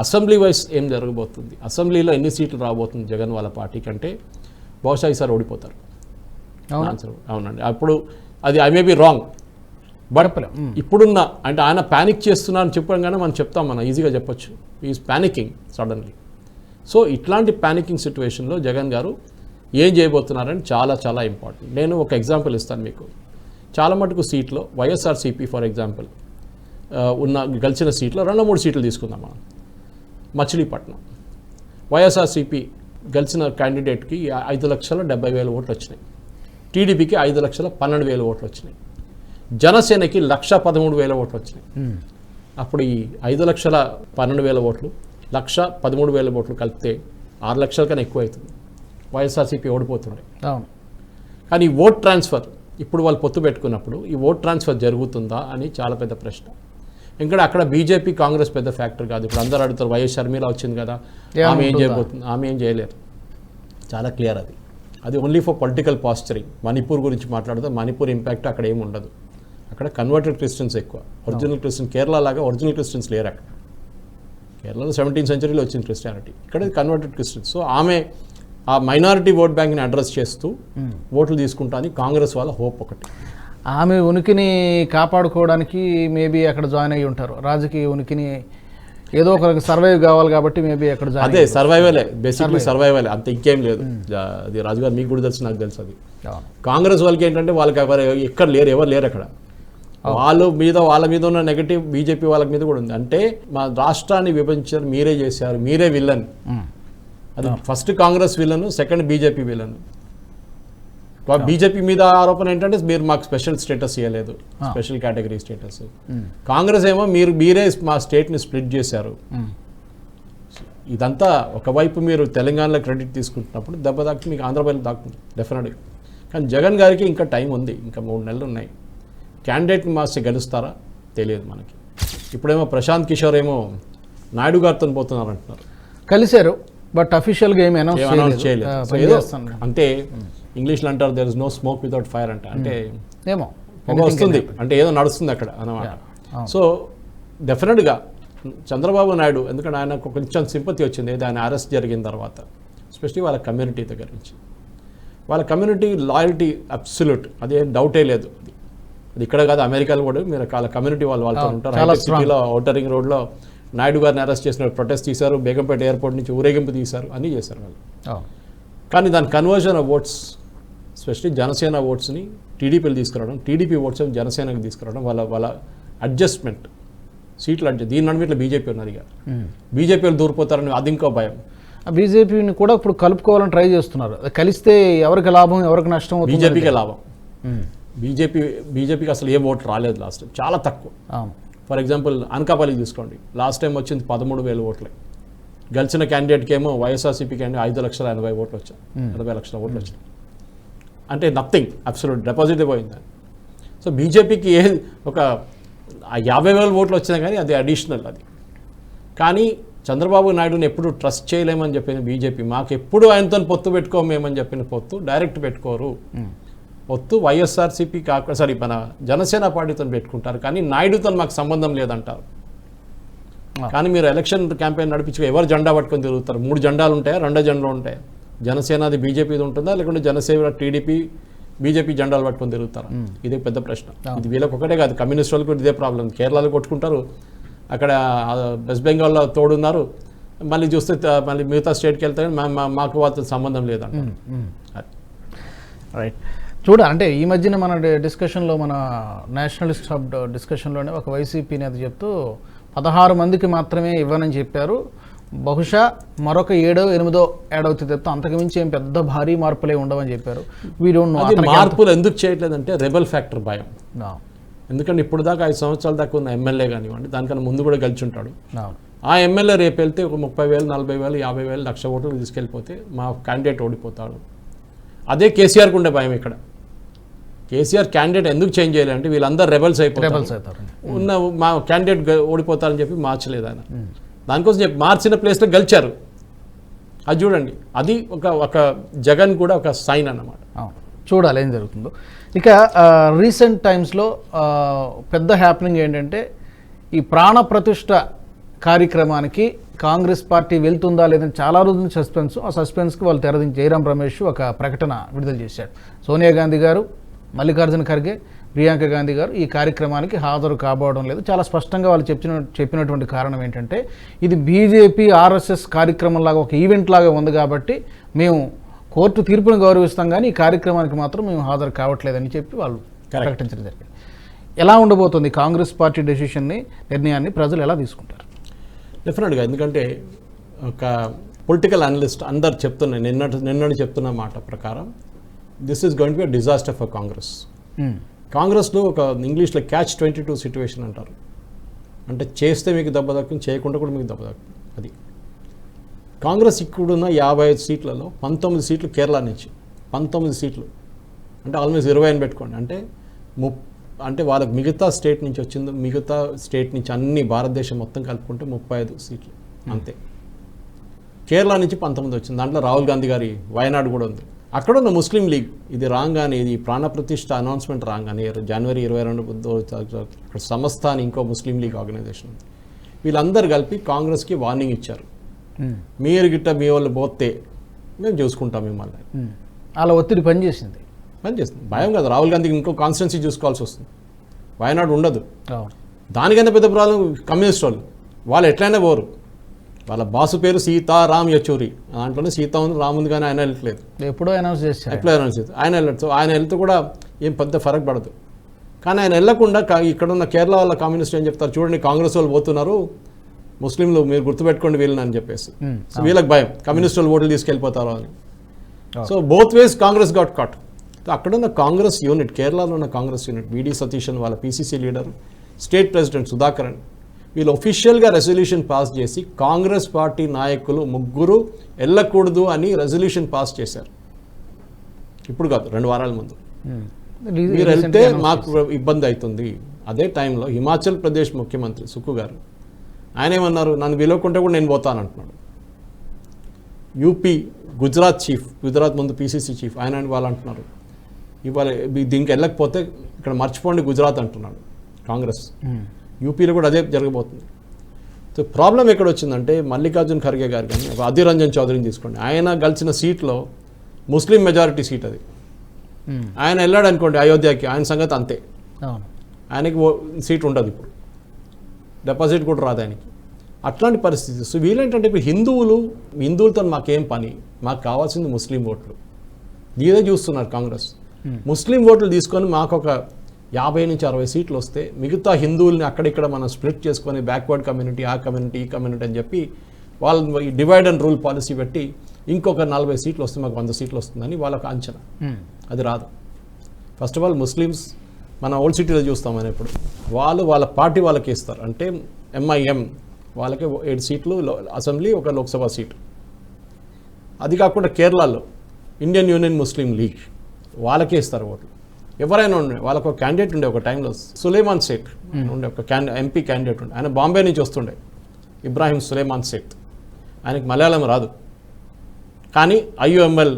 అసెంబ్లీ వైజ్ ఏం జరగబోతుంది, అసెంబ్లీలో ఎన్ని సీట్లు రాబోతుంది జగన్ వాళ్ళ పార్టీ కంటే, బహుశా ఈసారి ఓడిపోతారు. అవునండి. అప్పుడు అది I may be wrong, but ఇప్పుడున్న అంటే ఆయన ప్యానిక్ చేస్తున్నారని చెప్పగానే మనం చెప్తాం, మనం ఈజీగా చెప్పొచ్చు ఈజ్ ప్యానికింగ్ సడన్లీ. సో ఇట్లాంటి ప్యానికింగ్ సిచ్యువేషన్లో జగన్ గారు ఏం చేయబోతున్నారని చాలా చాలా ఇంపార్టెంట్. నేను ఒక ఎగ్జాంపుల్ ఇస్తాను మీకు. చాలా మటుకు సీట్లో వైఎస్ఆర్సీపీ ఫర్ ఎగ్జాంపుల్ గెలిచిన సీట్లో 2-3 సీట్లు తీసుకుందాం మనం. మచిలీపట్నం వైఎస్ఆర్సీపీ గెలిచిన క్యాండిడేట్కి 5,70,000 ఓట్లు వచ్చినాయి. టీడీపీకి 5,12,000 ఓట్లు వచ్చినాయి. జనసేనకి 1,13,000 ఓట్లు వచ్చినాయి. అప్పుడు ఈ 5,12,000 ఓట్లు 1,13,000 ఓట్లు కలిపితే 6 లక్షల కన్నా ఎక్కువ అవుతుంది. వైఎస్ఆర్సీపీ ఓడిపోతుండే. కానీ ఓట్ ట్రాన్స్ఫర్ ఇప్పుడు వాళ్ళు పొత్తు పెట్టుకున్నప్పుడు ఈ ఓట్ ట్రాన్స్ఫర్ జరుగుతుందా అని చాలా పెద్ద ప్రశ్న. ఎందుకంటే అక్కడ బీజేపీ కాంగ్రెస్ పెద్ద ఫ్యాక్టర్ కాదు. ఇప్పుడు అందరూ అడుగుతారు వైఎస్ షర్మిల వచ్చింది కదా, ఆమె ఏం చేయబోతుంది, ఆమె ఏం చేయలేరు. చాలా క్లియర్ అది ఓన్లీ ఫర్ పొలిటికల్ పాస్చరింగ్. మణిపూర్ గురించి మాట్లాడితే మణిపూర్ ఇంపాక్ట్ అక్కడ ఏమి ఉండదు. అక్కడ కన్వర్టెడ్ క్రిస్టియన్స్ ఎక్కువ, ఒరిజినల్ క్రిస్టియన్. కేరళ లాగా ఒరిజినల్ క్రిస్టియన్స్ లేరు అక్కడ. కేరళలో 17th centuryలో వచ్చింది క్రిస్టియానిటీ, ఇక్కడ కన్వర్టెడ్ క్రిస్టియన్స్. సో ఆమె ఆ మైనారిటీ ఓట్ బ్యాంక్ని అడ్రస్ చేస్తూ ఓట్లు తీసుకుంటా అని కాంగ్రెస్ వాళ్ళ హోప్ ఒకటి. ఆమె ఉనికిని కాపాడుకోవడానికి మేబీ అక్కడ జాయిన్ అయ్యి ఉంటారు. రాజకీయ ఉనికిని ఏదో ఒక సర్వైవ్ కావాలి కాబట్టి మేబీ అక్కడ అదే సర్వైవలే, బేసిక్లీ సర్వైవలే, అంత ఇంకేం లేదు. అది రాజు గారు మీకు కూడా తెలుసు, నాకు తెలుసు. అది కాంగ్రెస్ వాళ్ళకి ఏంటంటే వాళ్ళకి ఎక్కడ లేరు, ఎవరు లేరు అక్కడ. వాళ్ళ మీద ఉన్న నెగటివ్ బీజేపీ వాళ్ళ మీద కూడా ఉంది. అంటే మా రాష్ట్రాన్ని విభజించారు, మీరే చేశారు, మీరే విలన్. అది first Congress villain, second BJP villain. BJP మీద ఆరోపణ ఏంటంటే మీరు మాకు స్పెషల్ స్టేటస్ ఇవ్వలేదు, స్పెషల్ కేటగిరీ స్టేటస్. కాంగ్రెస్ ఏమో మీరే మా స్టేట్ని స్ప్లిట్ చేశారు. ఇదంతా ఒకవైపు మీరు తెలంగాణలో క్రెడిట్ తీసుకుంటున్నప్పుడు దెబ్బ తాకి మీకు ఆంధ్రప్రదేశ్ దాక్తుంది డెఫినెట్గా. కానీ జగన్ గారికి ఇంకా టైం ఉంది, ఇంకా 3 నెలలు ఉన్నాయి. క్యాండిడేట్ని మార్చి గెలుస్తారా తెలియదు మనకి. ఇప్పుడేమో ప్రశాంత్ కిషోర్ ఏమో నాయుడు గారితో పోతున్నారు అంటున్నారు. కలిశారు, బట్ అఫీషియల్గా ఏమి అనౌన్స్ చేయలేదు. అంటే ఇంగ్లీష్లో అంటారు there is no smoke without fire అంట. అంటే ఏమో వస్తుంది, అంటే ఏదో నడుస్తుంది అక్కడ అన్నమాట. సో డెఫినెట్గా చంద్రబాబు నాయుడు, ఎందుకంటే ఆయనకు కొంచెం సింపతి వచ్చింది ఆయన అరెస్ట్ జరిగిన తర్వాత, ఎస్పెషలీ వాళ్ళ కమ్యూనిటీ దగ్గర నుంచి. వాళ్ళ కమ్యూనిటీ లాయల్టీ అబ్సల్యూట్, అదేం డౌటే లేదు. అది ఇక్కడ కాదు, అమెరికాలో కూడా మీరు వాళ్ళ కమ్యూనిటీ వాళ్ళతో ఉంటారు. హైటెక్ సిటీలో ఔటర్ రింగ్ రోడ్లో నాయుడు గారిని అరెస్ట్ చేసిన ప్రొటెస్ట్ తీశారు, బేగంపేట ఎయిర్పోర్ట్ నుంచి ఊరేగింపు తీశారు, అన్నీ చేశారు వాళ్ళు. కానీ దాని conversion of votes, especially Janasena ఓట్స్ని టీడీపీలు తీసుకురావడం, టీడీపీ ఓట్స్ జనసేనకు తీసుకురావడం, వాళ్ళ అడ్జస్ట్మెంట్ సీట్లు అంటే దీని నడుమ ఇట్లా బీజేపీ ఉన్నారు. ఇక బీజేపీలు దూరిపోతారని అది ఇంకో భయం. బీజేపీని కూడా ఇప్పుడు కలుపుకోవాలని ట్రై చేస్తున్నారు. కలిస్తే ఎవరికి లాభం, ఎవరికి నష్టం? బీజేపీకే లాభం. బీజేపీకి అసలు ఏ ఓటు రాలేదు లాస్ట్ టైం, చాలా తక్కువ. ఫర్ ఎగ్జాంపుల్ అనకాపల్లి తీసుకోండి, లాస్ట్ టైం వచ్చింది 13,000 ఓట్లే. గెలిచిన క్యాండిడేట్కి ఏమో వైఎస్ఆర్సీపీ క్యాండిడేట్ 5,80,000 ఓట్లు వచ్చాయి, 80 లక్షల ఓట్లు వచ్చాయి. అంటే నథింగ్, అబ్సల్యూట్ డిపాజిట్ పోయింది. సో బీజేపీకి ఒక 50,000 ఓట్లు వచ్చినా కానీ అది అడిషనల్. అది కానీ చంద్రబాబు నాయుడుని ఎప్పుడు ట్రస్ట్ చేయలేమని చెప్పిన బీజేపీ, మాకు ఎప్పుడు ఆయనతో పొత్తు పెట్టుకోమేమని చెప్పిన పొత్తు డైరెక్ట్ పెట్టుకోరు. పొత్తు వైఎస్ఆర్సీపీ కాకుండా మన జనసేన పార్టీతో పెట్టుకుంటారు, కానీ నాయుడుతో మాకు సంబంధం లేదంటారు. కానీ మీరు ఎలక్షన్ క్యాంపెయిన్ నడిపించుకో ఎవరు జెండా పట్టుకొని తిరుగుతారు? 3 జెండాలు ఉంటాయా, 2 జెండాలు ఉంటాయా? జనసేనది బీజేపీది ఉంటుందా, లేకుంటే జనసేన టీడీపీ బీజేపీ జెండాలు పట్టుకొని తిరుగుతారా? ఇదే పెద్ద ప్రశ్న. ఇది వీళ్ళకి ఒకటే కాదు, కమ్యూనిస్ట్ వాళ్ళకి ఇదే ప్రాబ్లం. కేరళలో కొట్టుకుంటారు, అక్కడ వెస్ట్ బెంగాల్లో తోడున్నారు, మళ్ళీ చూస్తే మళ్ళీ మిగతా స్టేట్కి వెళ్తే మాకు వాళ్ళతో సంబంధం లేదంటారు. రైట్. అంటే ఈ మధ్యన మన డిస్కషన్లో, మన నేషనలిస్ట్ హబ్ డిస్కషన్లోనే ఒక వైసీపీ నేత చెప్తూ 16 మందికి మాత్రమే ఇవ్వనని చెప్పారు, బహుశా మరొక 7వ 8వ యాడ్ అవుతుంది తప్ప అంతకుమించి ఏం పెద్ద భారీ మార్పులే ఉండవని చెప్పారు. మార్పులు ఎందుకు చేయట్లేదంటే రెబల్ ఫ్యాక్టర్ భయం. ఎందుకంటే ఇప్పుడు దాకా 5 సంవత్సరాల దాకా ఉన్న ఎమ్మెల్యే కానివ్వండి, దానికన్నా ముందు కూడా గెలిచి ఉంటాడు. ఆ ఎమ్మెల్యే రేపు వెళ్తే ఒక 30,000, 40,000, 50,000, 1,00,000 ఓట్లు తీసుకెళ్ళిపోతే మా క్యాండిడేట్ ఓడిపోతాడు. అదే కేసీఆర్కి ఉండే భయం. ఇక్కడ కేసీఆర్ క్యాండిడేట్ ఎందుకు చేంజ్ చేయాలంటే వీళ్ళందరూ రెబల్స్ అయిపోతారు, ఉన్న మా క్యాండిడేట్ ఓడిపోతారని చెప్పి మార్చలేదు ఆయన. దానికోసం చెప్పి మార్చిన ప్లేస్లో గెలిచారు. అది చూడండి, అది ఒక జగన్ కూడా ఒక సైన్ అన్నమాట. చూడాలి ఏం జరుగుతుందో. ఇక రీసెంట్ టైమ్స్లో పెద్ద హ్యాపెనింగ్ ఏంటంటే ఈ ప్రాణ ప్రతిష్ఠ కార్యక్రమానికి కాంగ్రెస్ పార్టీ వెళ్తుందా లేదని చాలా రోజుల సస్పెన్స్. ఆ సస్పెన్స్కి వాళ్ళు తెరదించి జయరాం రమేష్ ఒక ప్రకటన విడుదల చేశాడు. సోనియా గాంధీ గారు, మల్లికార్జున ఖర్గే, ప్రియాంక గాంధీ గారు ఈ కార్యక్రమానికి హాజరు కాబోవడం లేదు. చాలా స్పష్టంగా వాళ్ళు చెప్పినటువంటి కారణం ఏంటంటే ఇది బీజేపీ ఆర్ఎస్ఎస్ కార్యక్రమం లాగా, ఒక ఈవెంట్ లాగా ఉంది కాబట్టి మేము కోర్టు తీర్పును గౌరవిస్తాం, కానీ ఈ కార్యక్రమానికి మాత్రం మేము హాజరు కావట్లేదని చెప్పి వాళ్ళు ప్రకటించడం జరిగింది. ఎలా ఉండబోతుంది కాంగ్రెస్ పార్టీ నిర్ణయాన్ని ప్రజలు ఎలా తీసుకుంటారు? డెఫినెట్గా, ఎందుకంటే ఒక పొలిటికల్ అనలిస్ట్ అందరు చెప్తున్నా నిన్నటి చెప్తున్న మాట ప్రకారం this is going to be a disaster for Congress. కాంగ్రెస్లో ఒక ఇంగ్లీష్లో catch-22 సిచ్యువేషన్ అంటారు. అంటే చేస్తే మీకు దెబ్బ దక్కుతుంది, చేయకుండా కూడా మీకు దెబ్బ దక్కుతుంది. అది కాంగ్రెస్ ఇక్కడున్న 55 సీట్లలో 19 సీట్లు కేరళ నుంచి, 19 సీట్లు అంటే ఆల్మోస్ట్ 20 అని పెట్టుకోండి. అంటే వాళ్ళకి మిగతా స్టేట్ నుంచి వచ్చింది, మిగతా స్టేట్ నుంచి అన్ని భారతదేశం మొత్తం కలుపుకుంటే 35 సీట్లు అంతే. కేరళ నుంచి 19 వచ్చింది. దాంట్లో రాహుల్ గాంధీ గారి వయనాడు కూడా ఉంది. అక్కడ ఉన్న ముస్లిం లీగ్ ఇది రాగానే, ఇది ప్రాణప్రతిష్ఠ అనౌన్స్మెంట్ రాగానే జనవరి 22 అక్కడ సంస్థ అని ఇంకో ముస్లిం లీగ్ ఆర్గనైజేషన్ ఉంది. వీళ్ళందరూ కలిపి కాంగ్రెస్కి వార్నింగ్ ఇచ్చారు, మీరు గిట్ట మీ వాళ్ళు పోతే మేము చూసుకుంటాం మిమ్మల్ని. అలా ఒత్తిడి పనిచేస్తుంది. భయం కదా, రాహుల్ గాంధీకి ఇంకో కాన్స్టిట్యున్సీ చూసుకోవాల్సి వస్తుంది, వయనాడు ఉండదు. దానికన్నా పెద్ద ప్రాబ్లం కమ్యూనిస్ట్ వాళ్ళు. వాళ్ళు ఎట్లయినా పోరు. వాళ్ళ బాసు పేరు సీతారాం యచూరి, దాంట్లోనే సీతా ఉంది, రామ్ ఉంది, కానీ ఆయన వెళ్ళట్లేదు. ఎప్పుడో అనౌన్స్ చేశారు. ఎప్పుడో అనౌన్స్ చేస్తారు. ఆయన వెళ్ళచ్చు. ఆయన వెళ్తే కూడా ఏం పెద్ద ఫరక్ పడదు. కానీ ఆయన వెళ్ళకుండా ఇక్కడ ఉన్న కేరళ వాళ్ళ కమ్యూనిస్ట్ ఏం చెప్తారు, చూడండి కాంగ్రెస్ వాళ్ళు పోతున్నారు, ముస్లింలు మీరు గుర్తుపెట్టుకోండి వీళ్ళని అని చెప్పేసి. సో వీళ్ళకి భయం, కమ్యూనిస్ట్ వాళ్ళు ఓట్లు తీసుకెళ్ళిపోతారు అని. So both ways Congress got cot. అక్కడున్న కాంగ్రెస్ యూనిట్, కేరళలో ఉన్న కాంగ్రెస్ యూనిట్, విడి సతీశన్ వాళ్ళ PCC leader, state president Sudhakaran, వీళ్ళు ఒఫీషియల్గా రెజల్యూషన్ పాస్ చేసి కాంగ్రెస్ పార్టీ నాయకులు ముగ్గురు వెళ్ళకూడదు అని రెజల్యూషన్ పాస్ చేశారు. ఇప్పుడు కాదు, 2 వారాల ముందు. మీరు వెళ్తే మాకు ఇబ్బంది అవుతుంది. అదే టైంలో హిమాచల్ ప్రదేశ్ ముఖ్యమంత్రి సుక్కు గారు ఆయన ఏమన్నారు, నన్ను పిలవకుంటే కూడా నేను పోతాను అంటున్నాడు. యూపీ గుజరాత్ చీఫ్, గుజరాత్ ముందు పీసీసీ చీఫ్, ఆయన వాళ్ళు అంటున్నారు ఇవాళ దీనికి వెళ్ళకపోతే ఇక్కడ మర్చిపోండి గుజరాత్ అంటున్నాడు కాంగ్రెస్. యూపీలో కూడా అదే జరగబోతుంది. సో ప్రాబ్లం ఎక్కడ వచ్చిందంటే మల్లికార్జున్ ఖర్గే గారు కానీ అధీర్ రంజన్ చౌదరిని తీసుకోండి, ఆయన గెలిచిన సీట్లో ముస్లిం మెజారిటీ సీట్ అది. ఆయన వెళ్ళాడు అనుకోండి అయోధ్యకి, ఆయన సంగతి అంతే, ఆయనకి సీట్ ఉండదు, ఇప్పుడు డిపాజిట్ కూడా రాదు ఆయనకి. అట్లాంటి పరిస్థితి. సో వీళ్ళేంటంటే ఇప్పుడు హిందువులతో మాకేం పని, మాకు కావాల్సింది ముస్లిం ఓట్లు, ఇదే చూస్తున్నారు కాంగ్రెస్. ముస్లిం ఓట్లు తీసుకొని మాకు ఒక 50 నుంచి 60 సీట్లు వస్తే మిగతా హిందువుల్ని అక్కడిక్కడ మనం స్ప్లిట్ చేసుకొని బ్యాక్వర్డ్ కమ్యూనిటీ, ఆ కమ్యూనిటీ, ఈ కమ్యూనిటీ అని చెప్పి వాళ్ళు డివైడ్ అండ్ రూల్ పాలసీ పెట్టి ఇంకొక 40 సీట్లు వస్తే మాకు 100 సీట్లు వస్తుందని వాళ్ళకి అంచనా. అది రాదు. ఫస్ట్ ఆఫ్ ఆల్ ముస్లిమ్స్ మన ఓల్డ్ సిటీలో చూస్తామని ఇప్పుడు వాళ్ళ పార్టీ వాళ్ళకి ఇస్తారు. అంటే ఎంఐఎం వాళ్ళకి 7 సీట్లు అసెంబ్లీ, ఒక లోక్సభ సీటు. అది కాకుండా కేరళలో ఇండియన్ యూనియన్ ముస్లిం లీగ్ వాళ్ళకే ఇస్తారు ఓట్లు. ఎవరైనా ఉండే వాళ్ళకు ఒక క్యాండిడేట్ ఉండే ఒక టైంలో, సులేమాన్ సేఠ్ ఉండే ఒక ఎంపీ క్యాండిడేట్ ఉండే, ఆయన బాంబే నుంచి వస్తుండే, ఇబ్రాహిం సులేమాన్ సేఠ్. ఆయనకి మలయాళం రాదు, కానీ ఐయుఎంఎల్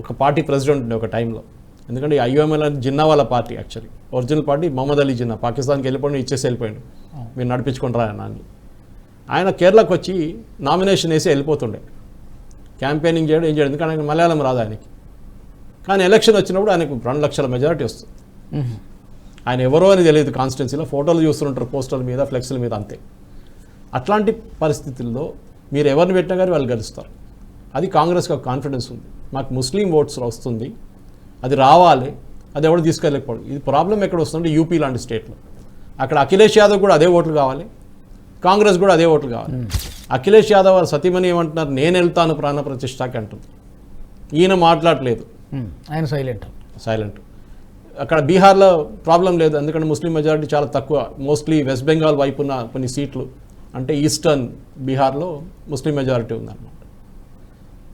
ఒక పార్టీ ప్రెసిడెంట్ ఉండే ఒక టైంలో. ఎందుకంటే ఐయుఎంఎల్ అని జిన్నా వాళ్ళ పార్టీ, actually original party Mohammed Ali Jinnah, పాకిస్తాన్కి వెళ్ళిపోయి ఇచ్చేసి వెళ్ళిపోయాడు, మీరు నడిపించుకుంటారా అని. ఆయన కేరళకు వచ్చి నామినేషన్ వేసి వెళ్ళిపోతుండే, క్యాంపెయినింగ్ చేయడం ఏం చేయడం, ఎందుకంటే ఆయన మలయాళం రాదు ఆయనకి. కానీ ఎలక్షన్ వచ్చినప్పుడు ఆయనకు 2 లక్షల మెజారిటీ వస్తుంది. ఆయన ఎవరో అని తెలియదు, కాన్స్టిట్యున్సీలో ఫోటోలు చూస్తుంటారు పోస్టర్ల మీద, ఫ్లెక్స్ల మీద, అంతే. అట్లాంటి పరిస్థితుల్లో మీరు ఎవరిని పెట్టినా కానీ వాళ్ళు గెలుస్తారు. అది కాంగ్రెస్కి ఒక కాన్ఫిడెన్స్ ఉంది, మాకు ముస్లిం ఓట్స్ వస్తుంది, అది రావాలి, అది ఎవరు తీసుకెళ్ళకపోవడం. ఇది ప్రాబ్లం ఎక్కడ వస్తుందంటే యూపీ లాంటి స్టేట్లో. అక్కడ అఖిలేష్ యాదవ్ కూడా అదే ఓట్లు కావాలి, కాంగ్రెస్ కూడా అదే ఓట్లు కావాలి. అఖిలేష్ యాదవ్ వారు సతీమణి ఏమంటున్నారు, నేను వెళ్తాను ప్రాణ ప్రతిష్టకి అంటుంది. ఈయన మాట్లాడలేదు, ఆయన సైలెంట్. అక్కడ బీహార్లో ప్రాబ్లం లేదు, ఎందుకంటే ముస్లిం మెజారిటీ చాలా తక్కువ, మోస్ట్లీ వెస్ట్ బెంగాల్ వైపున కొన్ని సీట్లు, అంటే ఈస్టర్న్ బీహార్లో ముస్లిం మెజారిటీ ఉందన్నమాట.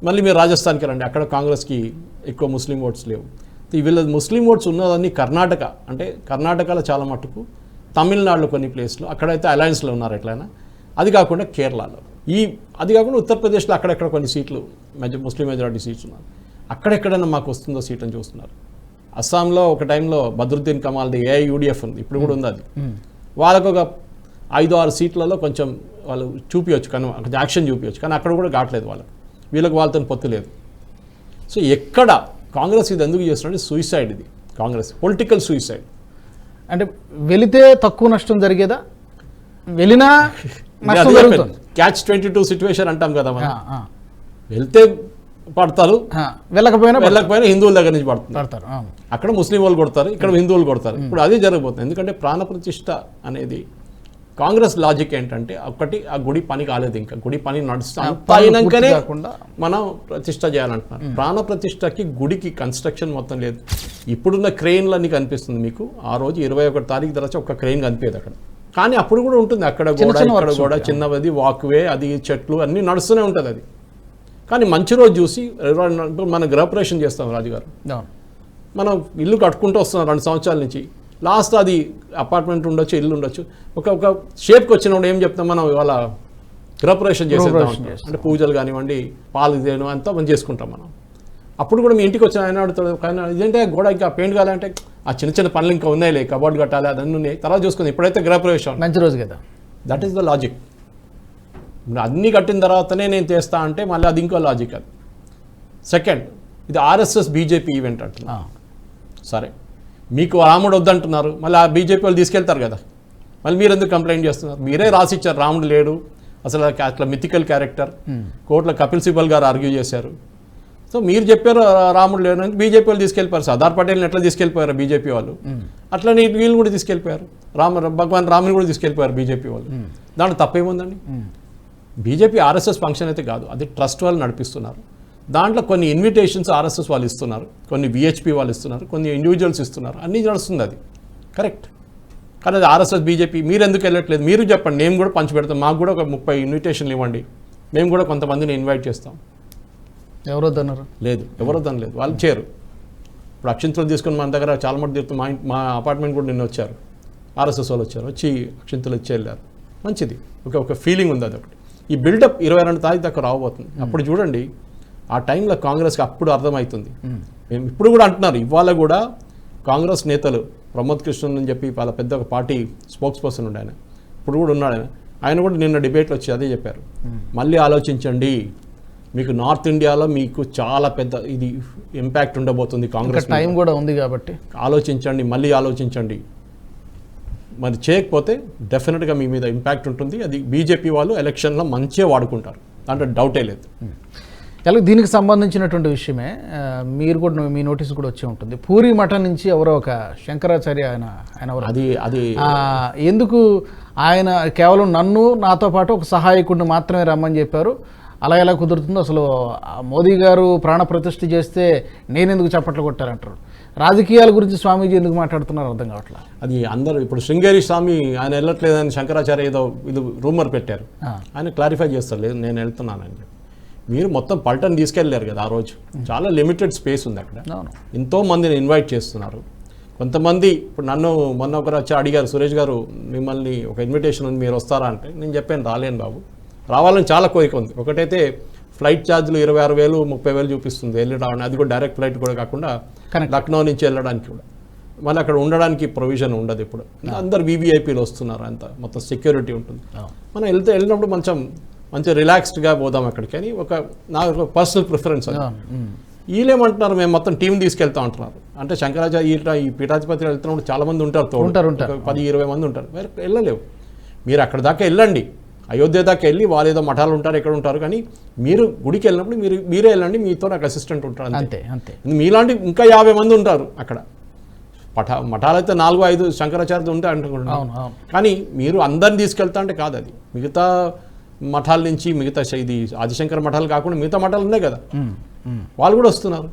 మళ్ళీ మీరు రాజస్థాన్కి రండి, అక్కడ కాంగ్రెస్కి ఎక్కువ ముస్లిం ఓట్స్ లేవు. వీళ్ళ ముస్లిం ఓట్స్ ఉన్నదన్నీ కర్ణాటక, అంటే కర్ణాటకలో చాలా మట్టుకు, తమిళనాడులో కొన్ని ప్లేస్లో, అక్కడైతే అలయన్స్లో ఉన్నారు ఎట్లయినా. అది కాకుండా కేరళలో, అది కాకుండా ఉత్తరప్రదేశ్లో అక్కడెక్కడ కొన్ని సీట్లు ముస్లిం మెజారిటీ సీట్స్ ఉన్నారు. అక్కడెక్కడైనా మాకు వస్తుందో సీట్ అని చూస్తున్నారు. అస్సాంలో ఒక టైంలో బద్రుద్దీన్ కమాల్ది ఏఐయుడిఎఫ్ ఉంది, ఇప్పుడు కూడా ఉంది. అది వాళ్ళకు ఒక 5-6 సీట్లలో కొంచెం వాళ్ళు చూపించవచ్చు, కానీ కొంచెం యాక్షన్ చూపించవచ్చు, కానీ అక్కడ కూడా కావట్లేదు వాళ్ళకి, వీళ్ళకి వాళ్ళతో పొత్తు లేదు. సో ఎక్కడ కాంగ్రెస్ ఇది ఎందుకు చేస్తుందంటే సూయిసైడ్, ఇది కాంగ్రెస్ పొలిటికల్ సూయిసైడ్. అంటే వెళితే తక్కువ నష్టం జరిగేదా, వెళ్ళినా నష్టం జరుగుతుంది. క్యాచ్ 22 సిచ్యువేషన్ అంటాం కదా మనం. వెళ్తే పడతారు, వెళ్ళకపోయినా హిందువుల దగ్గర నుంచి పడతారు. అక్కడ ముస్లిం వాళ్ళు కొడతారు, ఇక్కడ హిందువులు కొడతారు. ఇప్పుడు అదే జరగబోతుంది. ఎందుకంటే ప్రాణప్రతిష్ఠ అనేది కాంగ్రెస్ లాజిక్ ఏంటంటే, ఒకటి ఆ గుడి పని కాలేదు, ఇంకా గుడి పని నడుస్తానే మనం ప్రతిష్ట చేయాలంటున్నారు. ప్రాణప్రతిష్ఠకి గుడికి కన్స్ట్రక్షన్ మొత్తం లేదు. ఇప్పుడున్న క్రెయిన్లన్నీ కనిపిస్తుంది మీకు. ఆ రోజు 21 తారీఖు తర్వాత ఒక క్రెయిన్ కనిపించదు అక్కడ, కానీ అప్పుడు కూడా ఉంటుంది. అక్కడ కూడా ఇక్కడ కూడా చిన్నది వాక్వే, అది చెట్లు అన్నీ నడుస్తూనే ఉంటుంది అది. కానీ మంచి రోజు చూసి మనం గృహప్రవేశం చేస్తాం రాజుగారు, మనం ఇల్లు కట్టుకుంటూ వస్తున్నాం 2 సంవత్సరాల నుంచి. లాస్ట్ అది అపార్ట్మెంట్ ఉండొచ్చు, ఇల్లు ఉండొచ్చు, ఒక షేప్కి వచ్చినప్పుడు ఏం చెప్తాం మనం, ఇవాళ గృహప్రవేశం చేసేద్దాం అంటే పూజలు కానివ్వండి, పాలు తీయడం అంతా మనం చేసుకుంటాం మనం. అప్పుడు కూడా మీ ఇంటికి వచ్చిన ఆయన అడుగుతాడు, ఇదేంటే గోడ ఇంకా పెయింట్ కావాలంటే ఆ చిన్న చిన్న పనులు ఇంకా ఉన్నాయిలే, కబోర్డ్ కట్టాలి, అదన్నీ ఉన్నాయి, తర్వాత చూసుకుంది. ఇప్పుడైతే గృహప్రవేశం మంచి రోజు కదా, దట్ ఈస్ ద లాజిక్. అన్నీ కట్టిన తర్వాతనే నేను చేస్తా అంటే మళ్ళీ అది ఇంకో లాజిక్. అది సెకండ్, ఇది ఆర్ఎస్ఎస్ బీజేపీ ఈవెంట్ అంటున్నా. సరే, మీకు రాముడు వద్దంటున్నారు, మళ్ళీ ఆ బీజేపీ వాళ్ళు తీసుకెళ్తారు కదా, మళ్ళీ మీరు ఎందుకు కంప్లైంట్ చేస్తున్నారు? మీరే రాసిచ్చారు రాముడు లేడు, అసలు అట్లా మిథికల్ క్యారెక్టర్. కోర్టులో కపిల్ సిబల్ గారు ఆర్గ్యూ చేశారు. సో మీరు చెప్పారు రాముడు లేడు అని, బీజేపీ వాళ్ళు తీసుకెళ్ళిపోయారు. సర్దార్ పటేల్ని ఎట్లా తీసుకెళ్ళిపోయారు బీజేపీ వాళ్ళు, అట్లనే వీళ్ళు కూడా తీసుకెళ్ళిపోయారు. భగవాన్ రాముని కూడా తీసుకెళ్ళిపోయారు బీజేపీ వాళ్ళు. దాంట్లో తప్పేముందండి? బీజేపీ ఆర్ఎస్ఎస్ ఫంక్షన్ అయితే కాదు, అది ట్రస్ట్ వాళ్ళు నడిపిస్తున్నారు. దాంట్లో కొన్ని ఇన్విటేషన్స్ ఆర్ఎస్ఎస్ వాళ్ళు ఇస్తున్నారు, కొన్ని విహెచ్పి వాళ్ళు ఇస్తున్నారు, కొన్ని ఇండివిజువల్స్ ఇస్తున్నారు, అన్నీ నడుస్తుంది. అది కరెక్ట్. కానీ అది ఆర్ఎస్ఎస్ బీజేపీ మీరు ఎందుకు వెళ్ళట్లేదు? మీరు చెప్పండి, మేము కూడా పంచిపెడతాం. మాకు కూడా ఒక 30 ఇన్విటేషన్లు ఇవ్వండి, మేము కూడా కొంతమందిని ఇన్వైట్ చేస్తాం. ఎవరొద్దన్నారు? లేదు, ఎవరొద్దని లేదు, వాళ్ళు చేరు. ఇప్పుడు అక్షింతలు తీసుకొని మన దగ్గర చాలా మంది తిరుగుతూ మా అపార్ట్మెంట్ కూడా నిన్న వచ్చారు, ఆర్ఎస్ఎస్ వాళ్ళు వచ్చారు, వచ్చి అక్షింతలు ఇచ్చి వెళ్ళారు. మంచిది, ఒక ఫీలింగ్ ఉంది. అదొకటి. ఈ బిల్డప్ 22 తారీఖు దాకా రాబోతుంది. అప్పుడు చూడండి, ఆ టైంలో కాంగ్రెస్కి అప్పుడు అర్థమవుతుంది. మేము ఇప్పుడు కూడా అంటున్నారు, ఇవాళ కూడా కాంగ్రెస్ నేతలు ప్రమోద్ కృష్ణన్ అని చెప్పి వాళ్ళ పెద్ద ఒక పార్టీ స్పోక్స్ పర్సన్ ఉండే ఆయన, ఇప్పుడు కూడా ఉన్నాడు ఆయన కూడా నిన్న డిబేట్లో వచ్చి అదే చెప్పారు. మళ్ళీ ఆలోచించండి, మీకు నార్త్ ఇండియాలో మీకు చాలా పెద్ద ఇది ఇంపాక్ట్ ఉండబోతుంది కాంగ్రెస్, టైం కూడా ఉంది కాబట్టి ఆలోచించండి, మళ్ళీ ఆలోచించండి. మరి చేయకపోతే డెఫినెట్గా మీ మీద ఇంపాక్ట్ ఉంటుంది. అది బీజేపీ వాళ్ళు ఎలక్షన్లో మంచిగా వాడుకుంటారు, దాంట్లో డౌటే లేదు. అలాగే దీనికి సంబంధించినటువంటి విషయమే మీరు కూడా మీ నోటీస్ కూడా వచ్చే ఉంటుంది. పూరి మఠం నుంచి ఎవరో ఒక శంకరాచార్య ఆయన ఎవరు అది ఎందుకు ఆయన కేవలం నన్ను నాతో పాటు ఒక సహాయకుడిని మాత్రమే రమ్మని చెప్పారు, అలా ఎలా కుదురుతుందో, అసలు మోదీ గారు ప్రాణ ప్రతిష్ఠ చేస్తే నేనెందుకు చప్పట్లు కొట్టారంటారు. రాజకీయాల గురించి స్వామీజీ ఎందుకు మాట్లాడుతున్నారు అర్థం కావట్లేదు. అది అందరూ ఇప్పుడు శృంగేరి స్వామి ఆయన వెళ్ళట్లేదని శంకరాచార్య ఏదో ఇది రూమర్ పెట్టారు, ఆయన క్లారిఫై చేస్తారు, లేదు నేను వెళ్తున్నానని చెప్పి. మీరు మొత్తం పల్టన్ తీసుకెళ్ళారు కదా ఆ రోజు, చాలా లిమిటెడ్ స్పేస్ ఉంది అక్కడ, ఎంతో మందిని ఇన్వైట్ చేస్తున్నారు. కొంతమంది ఇప్పుడు నన్ను మొన్న ఒకరు వచ్చి అడిగారు, సురేష్ గారు మిమ్మల్ని ఒక ఇన్విటేషన్ ఉంది మీరు వస్తారా అంటే, నేను చెప్పాను రాలేను బాబు, రావాలని చాలా కోరిక ఉంది. ఒకటైతే ఫ్లైట్ ఛార్జ్లు 26,000 30,000 చూపిస్తుంది వెళ్ళి రావడం, అది కూడా డైరెక్ట్ ఫ్లైట్ కూడా కాకుండా లక్నో నుంచి వెళ్ళడానికి కూడా, మళ్ళీ అక్కడ ఉండడానికి ప్రొవిజన్ ఉండదు. ఇప్పుడు అందరు వీవీఐపీలు వస్తున్నారు, అంత మొత్తం సెక్యూరిటీ ఉంటుంది. మనం వెళ్ళినప్పుడు మంచి రిలాక్స్డ్గా పోదాం అక్కడికి అని నాకు పర్సనల్ ప్రిఫరెన్స్. వీళ్ళేమంటున్నారు, మేము మొత్తం టీం తీసుకెళ్తా ఉంటున్నారు. అంటే శంకరాచార్య ఈ పీఠాధిపతి వెళ్తున్నప్పుడు చాలా మంది ఉంటారు, 10-20 మంది ఉంటారు. వెళ్ళలేవు, మీరు అక్కడ దాకా వెళ్ళండి, అయోధ్య దాకా వెళ్ళి వాళ్ళు ఏదో మఠాలు ఉంటారు ఎక్కడ ఉంటారు, కానీ మీరు గుడికి వెళ్ళినప్పుడు మీరే వెళ్ళండి, మీతో నాకు అసిస్టెంట్ ఉంటారు, అంతే. మీలాంటి ఇంకా 50 మంది ఉంటారు అక్కడ. మఠాలు అయితే 4-5 శంకరాచార్య ఉంటే అనుకుంటున్నాను, కానీ మీరు అందరిని తీసుకెళ్తా అంటే కాదు. అది మిగతా మఠాల నుంచి, మిగతా ఇది ఆదిశంకర మఠాలు కాకుండా మిగతా మఠాలు ఉన్నాయి కదా, వాళ్ళు కూడా వస్తున్నారు,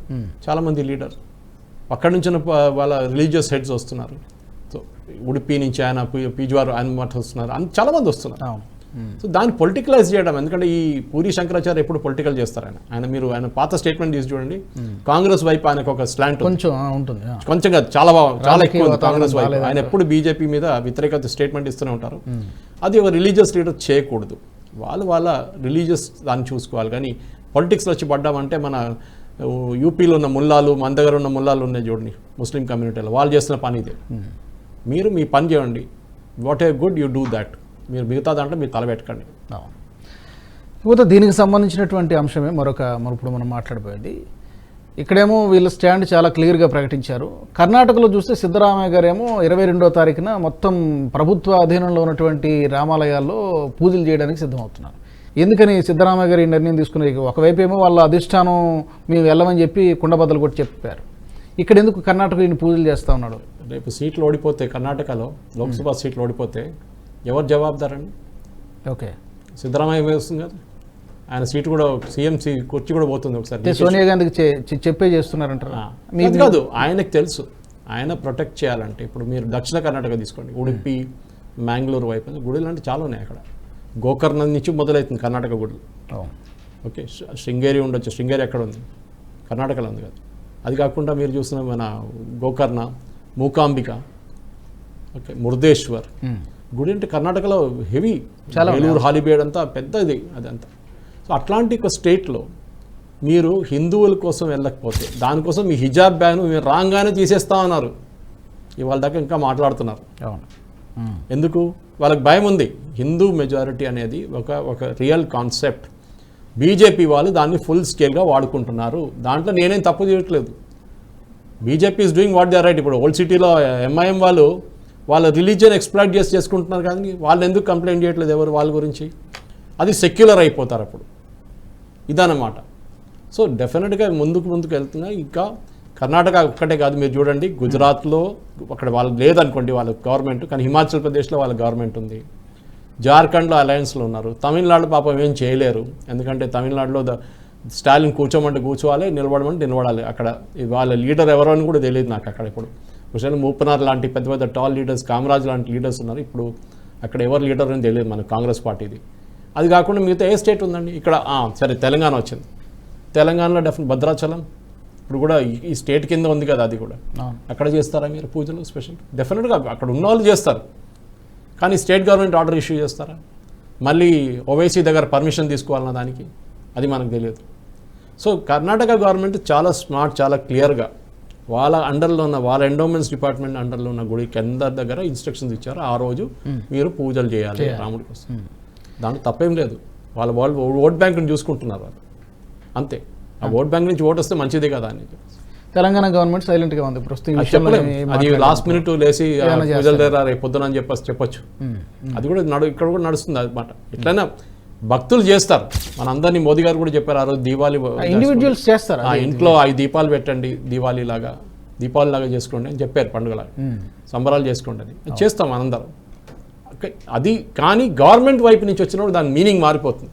చాలామంది లీడర్ అక్కడి నుంచి వాళ్ళ రిలీజియస్ హెడ్స్ వస్తున్నారు. సో ఉడిపి నుంచి ఆయన పీజ్వారు ఆయన మఠం వస్తున్నారు, చాలామంది వస్తున్నారు. సో దాన్ని పొలిటికలైజ్ చేయడం, ఎందుకంటే ఈ పూరి శంకరాచార్య ఎప్పుడు పొలిటికల్ చేస్తారు ఆయన పాత స్టేట్మెంట్ తీసి చూడండి, కాంగ్రెస్ వైపు ఆయనకు ఒక స్లాంట్ కొంచెం కాదు చాలా ఎక్కువ ఉంది కాంగ్రెస్ వైపు. ఆయన ఎప్పుడు బీజేపీ మీద వ్యతిరేకత స్టేట్మెంట్ ఇస్తూనే ఉంటారు. అది ఒక రిలీజియస్ లీడర్ చేయకూడదు, వాళ్ళ రిలీజియస్ దాన్ని చూసుకోవాలి. కానీ పొలిటిక్స్లో వచ్చి పడ్డామంటే మన యూపీలో ఉన్న ముల్లాలు, మన దగ్గర ఉన్న ముల్లాలు ఉన్నాయి చూడండి ముస్లిం కమ్యూనిటీలో, వాళ్ళు చేస్తున్న పని ఇదే. మీరు మీ పని చేయండి, what a good you do that, మీరు మిగతా దాంట్లో మీరు తలబెట్టకండి. ఇకపోతే దీనికి సంబంధించినటువంటి అంశమే ఇప్పుడు మనం మాట్లాడిపోయింది. ఇక్కడేమో వీళ్ళ స్టాండ్ చాలా క్లియర్గా ప్రకటించారు. కర్ణాటకలో చూస్తే సిద్ధరామయ్య గారేమో 22వ తారీఖున మొత్తం ప్రభుత్వ అధీనంలో ఉన్నటువంటి రామాలయాల్లో పూజలు చేయడానికి సిద్ధమవుతున్నారు. ఎందుకని సిద్ధరామయ్య గారు ఈ నిర్ణయం తీసుకునే? ఒకవైపు ఏమో వాళ్ళ అధిష్టానం మేము వెళ్ళమని చెప్పి కుండబద్దలు కొట్టి చెప్పారు, ఇక్కడ ఎందుకు కర్ణాటక ఈయన పూజలు చేస్తూ ఉన్నాడు? రేపు సీట్లు ఓడిపోతే, కర్ణాటకలో లోక్సభ సీట్లు ఓడిపోతే ఎవరు జవాబుదారండి? ఓకే, సిద్ధరామయ్య వస్తుంది కదా, ఆయన సీటు కూడా సీఎంసీ కుర్చీ కూడా పోతుంది. ఒకసారి సోనియా గాంధీకి చెప్పే చేస్తున్నారంటారు. మీకు కాదు, ఆయనకు తెలుసు ఆయన ప్రొటెక్ట్ చేయాలంటే. ఇప్పుడు మీరు దక్షిణ కర్ణాటక తీసుకోండి, ఉడిపి మ్యాంగ్లూరు వైపు గుడులు అంటే చాలా ఉన్నాయి అక్కడ. గోకర్ణ నుంచి మొదలవుతుంది కర్ణాటక గుడులు. ఓకే, శృంగేరి ఉండొచ్చు, శృంగేరి ఎక్కడ ఉంది? కర్ణాటకలో ఉంది కదా. అది కాకుండా మీరు చూసిన మన గోకర్ణ, మూకాంబిక, ఓకే, మురుదేశ్వర్ గుడి అంటే కర్ణాటకలో హెవీ, వేలూరు హాలిబేడ్ అంతా పెద్దది అదంతా. సో అట్లాంటి ఒక స్టేట్లో మీరు హిందువుల కోసం వెళ్ళకపోతే, దానికోసం మీ హిజాబ్ బ్యాన్ మీరు రాగానే తీసేస్తా ఉన్నారు. ఇవాళ దాకా ఇంకా మాట్లాడుతున్నారు. ఎందుకు? వాళ్ళకి భయం ఉంది. హిందూ మెజారిటీ అనేది ఒక రియల్ కాన్సెప్ట్. బీజేపీ వాళ్ళు దాన్ని ఫుల్ స్కేల్గా వాడుకుంటున్నారు. దాంట్లో నేనేం తప్పు చేయట్లేదు. BJP is doing what they are right. ఇప్పుడు ఓల్డ్ సిటీలో ఎంఐఎం వాళ్ళు వాళ్ళ రిలీజియన్ ఎక్స్ప్లాయిట్ చేసుకుంటున్నారు కానీ వాళ్ళు ఎందుకు కంప్లైంట్ చేయట్లేదు ఎవరు వాళ్ళ గురించి? అది సెక్యులర్ అయిపోతారు అప్పుడు. ఇదన్నమాట. సో డెఫినెట్గా ముందుకు వెళ్తున్నాయి. ఇంకా కర్ణాటక ఒక్కటే కాదు, మీరు చూడండి గుజరాత్లో అక్కడ వాళ్ళు లేదనుకోండి వాళ్ళ గవర్నమెంట్, కానీ హిమాచల్ ప్రదేశ్లో వాళ్ళ గవర్నమెంట్ ఉంది. జార్ఖండ్లో అలయన్స్లో ఉన్నారు. తమిళనాడు పాపం ఏం చేయలేరు, ఎందుకంటే తమిళనాడులో స్టాలిన్ కూర్చోమంటే కూర్చోవాలి, నిలబడమంటే నిలబడాలి. అక్కడ వాళ్ళ లీడర్ ఎవరో అని కూడా తెలియదు నాకు అక్కడ. ఇప్పుడు ముసలి మూపనార్ లాంటి పెద్ద పెద్ద టాల్ లీడర్స్, కామరాజ్ లాంటి లీడర్స్ ఉన్నారు. ఇప్పుడు అక్కడ ఎవరు లీడర్ అని తెలియదు మన కాంగ్రెస్ పార్టీది. అది కాకుండా మిగతా ఏ స్టేట్ ఉందండి ఇక్కడ? సరే తెలంగాణ వచ్చింది. తెలంగాణలో భద్రాచలం ఇప్పుడు కూడా ఈ స్టేట్ కింద ఉంది కదా, అది కూడా అక్కడ చేస్తారా మీరు పూజలు స్పెషల్? డెఫినెట్గా అక్కడ ఉన్న వాళ్ళు చేస్తారు, కానీ స్టేట్ గవర్నమెంట్ ఆర్డర్ ఇష్యూ చేస్తారా? మళ్ళీ ఓవైసీ దగ్గర పర్మిషన్ తీసుకోవాలన్న దానికి అది మనకు తెలియదు. సో కర్ణాటక గవర్నమెంట్ చాలా స్మార్ట్, చాలా క్లియర్గా వాళ్ళ అండర్లో ఉన్న వాళ్ళ ఎండోమెంట్స్ డిపార్ట్మెంట్ అండర్లో ఉన్న గుడికి అందరి దగ్గర ఇన్స్ట్రక్షన్స్ ఇచ్చారు. ఆ రోజు మీరు పూజలు చేయాలి రాముడి కోసం. దాంట్లో తప్పేం లేదు. వాళ్ళు ఓట్ బ్యాంక్ని చూసుకుంటున్నారు వాళ్ళు, అంతే. ఆ ఓట్ బ్యాంక్ నుంచి ఓటు వస్తే మంచిదే కదా అని. తెలంగాణ గవర్నమెంట్ సైలెంట్గా ఉంది అది లాస్ట్ మినిట్ లేసి పూజలు లేరా రేపు పొద్దున అని చెప్పొచ్చు. అది కూడా ఇక్కడ కూడా నడుస్తుంది అన్నమాట. ఎట్లయినా భక్తులు చేస్తారు. మనందరినీ మోదీ గారు కూడా చెప్పారు ఆ రోజు దీపావళి ఇండివిజువల్స్ చేస్తారు, ఇంట్లో 5 దీపాలు పెట్టండి, దీపావళి లాగా చేసుకోండి అని చెప్పారు. పండుగలాగా సంబరాలు చేసుకోండి అని చేస్తాం మనందరం. అది కానీ గవర్నమెంట్ వైపు నుంచి వచ్చినప్పుడు దాని మీనింగ్ మారిపోతుంది.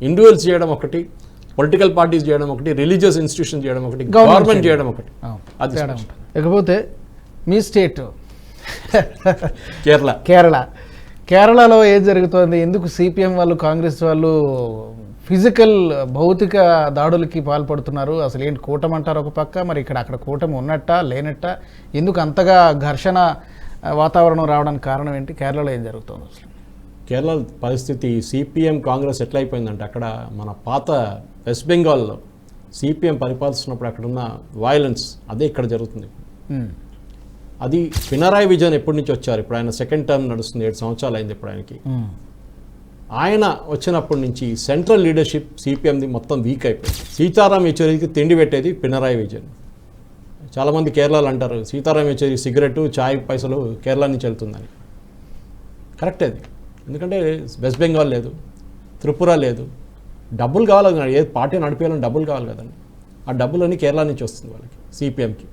ఇండివిజువల్స్ చేయడం ఒకటి, పొలిటికల్ పార్టీస్ చేయడం ఒకటి, రిలీజియస్ ఇన్స్టిట్యూషన్ చేయడం ఒకటి, గవర్నమెంట్ చేయడం ఒకటి. అది ఇకపోతే మీ స్టేట్ కేరళలో ఏం జరుగుతోంది? ఎందుకు సిపిఎం వాళ్ళు, కాంగ్రెస్ వాళ్ళు ఫిజికల్ భౌతిక దాడులకి పాల్పడుతున్నారు? అసలు ఏంటి కూటమి అంటారు ఒక పక్క, మరి అక్కడ కూటమి ఉన్నట్టా లేనట్టా? ఎందుకు అంతగా ఘర్షణ వాతావరణం రావడానికి కారణం ఏంటి? కేరళలో ఏం జరుగుతుంది అసలు? కేరళ పరిస్థితి సిపిఎం కాంగ్రెస్ ఎట్లా అయిపోయిందంటే, అక్కడ మన పాత వెస్ట్ బెంగాల్లో సిపిఎం పరిపాలిస్తున్నప్పుడు అక్కడున్న వైలెన్స్ అదే ఇక్కడ జరుగుతుంది. అది పినరాయి విజయన్ ఎప్పటి నుంచి వచ్చారు? ఇప్పుడు ఆయన సెకండ్ టర్మ్ నడుస్తుంది, 7 సంవత్సరాలు అయింది ఇప్పుడు ఆయనకి. ఆయన వచ్చినప్పటి నుంచి సెంట్రల్ లీడర్షిప్ సిపిఎంది మొత్తం వీక్ అయిపోయింది. సీతారాం యెచూరికి తిండి పెట్టేది పినరాయి విజయన్. చాలామంది కేరళలో అంటారు సీతారాం యెచూరి సిగరెట్ చాయ్ పైసలు కేరళ నుంచి వెళ్తుందని. కరెక్ట్ అది, ఎందుకంటే వెస్ట్ బెంగాల్ లేదు, త్రిపుర లేదు. డబ్బులు కావాలి కదా, ఏ పార్టీ నడిపేయాలని డబ్బులు కావాలి కదండి. ఆ డబ్బులన్నీ కేరళ నుంచి వస్తుంది వాళ్ళకి, సిపిఎంకి.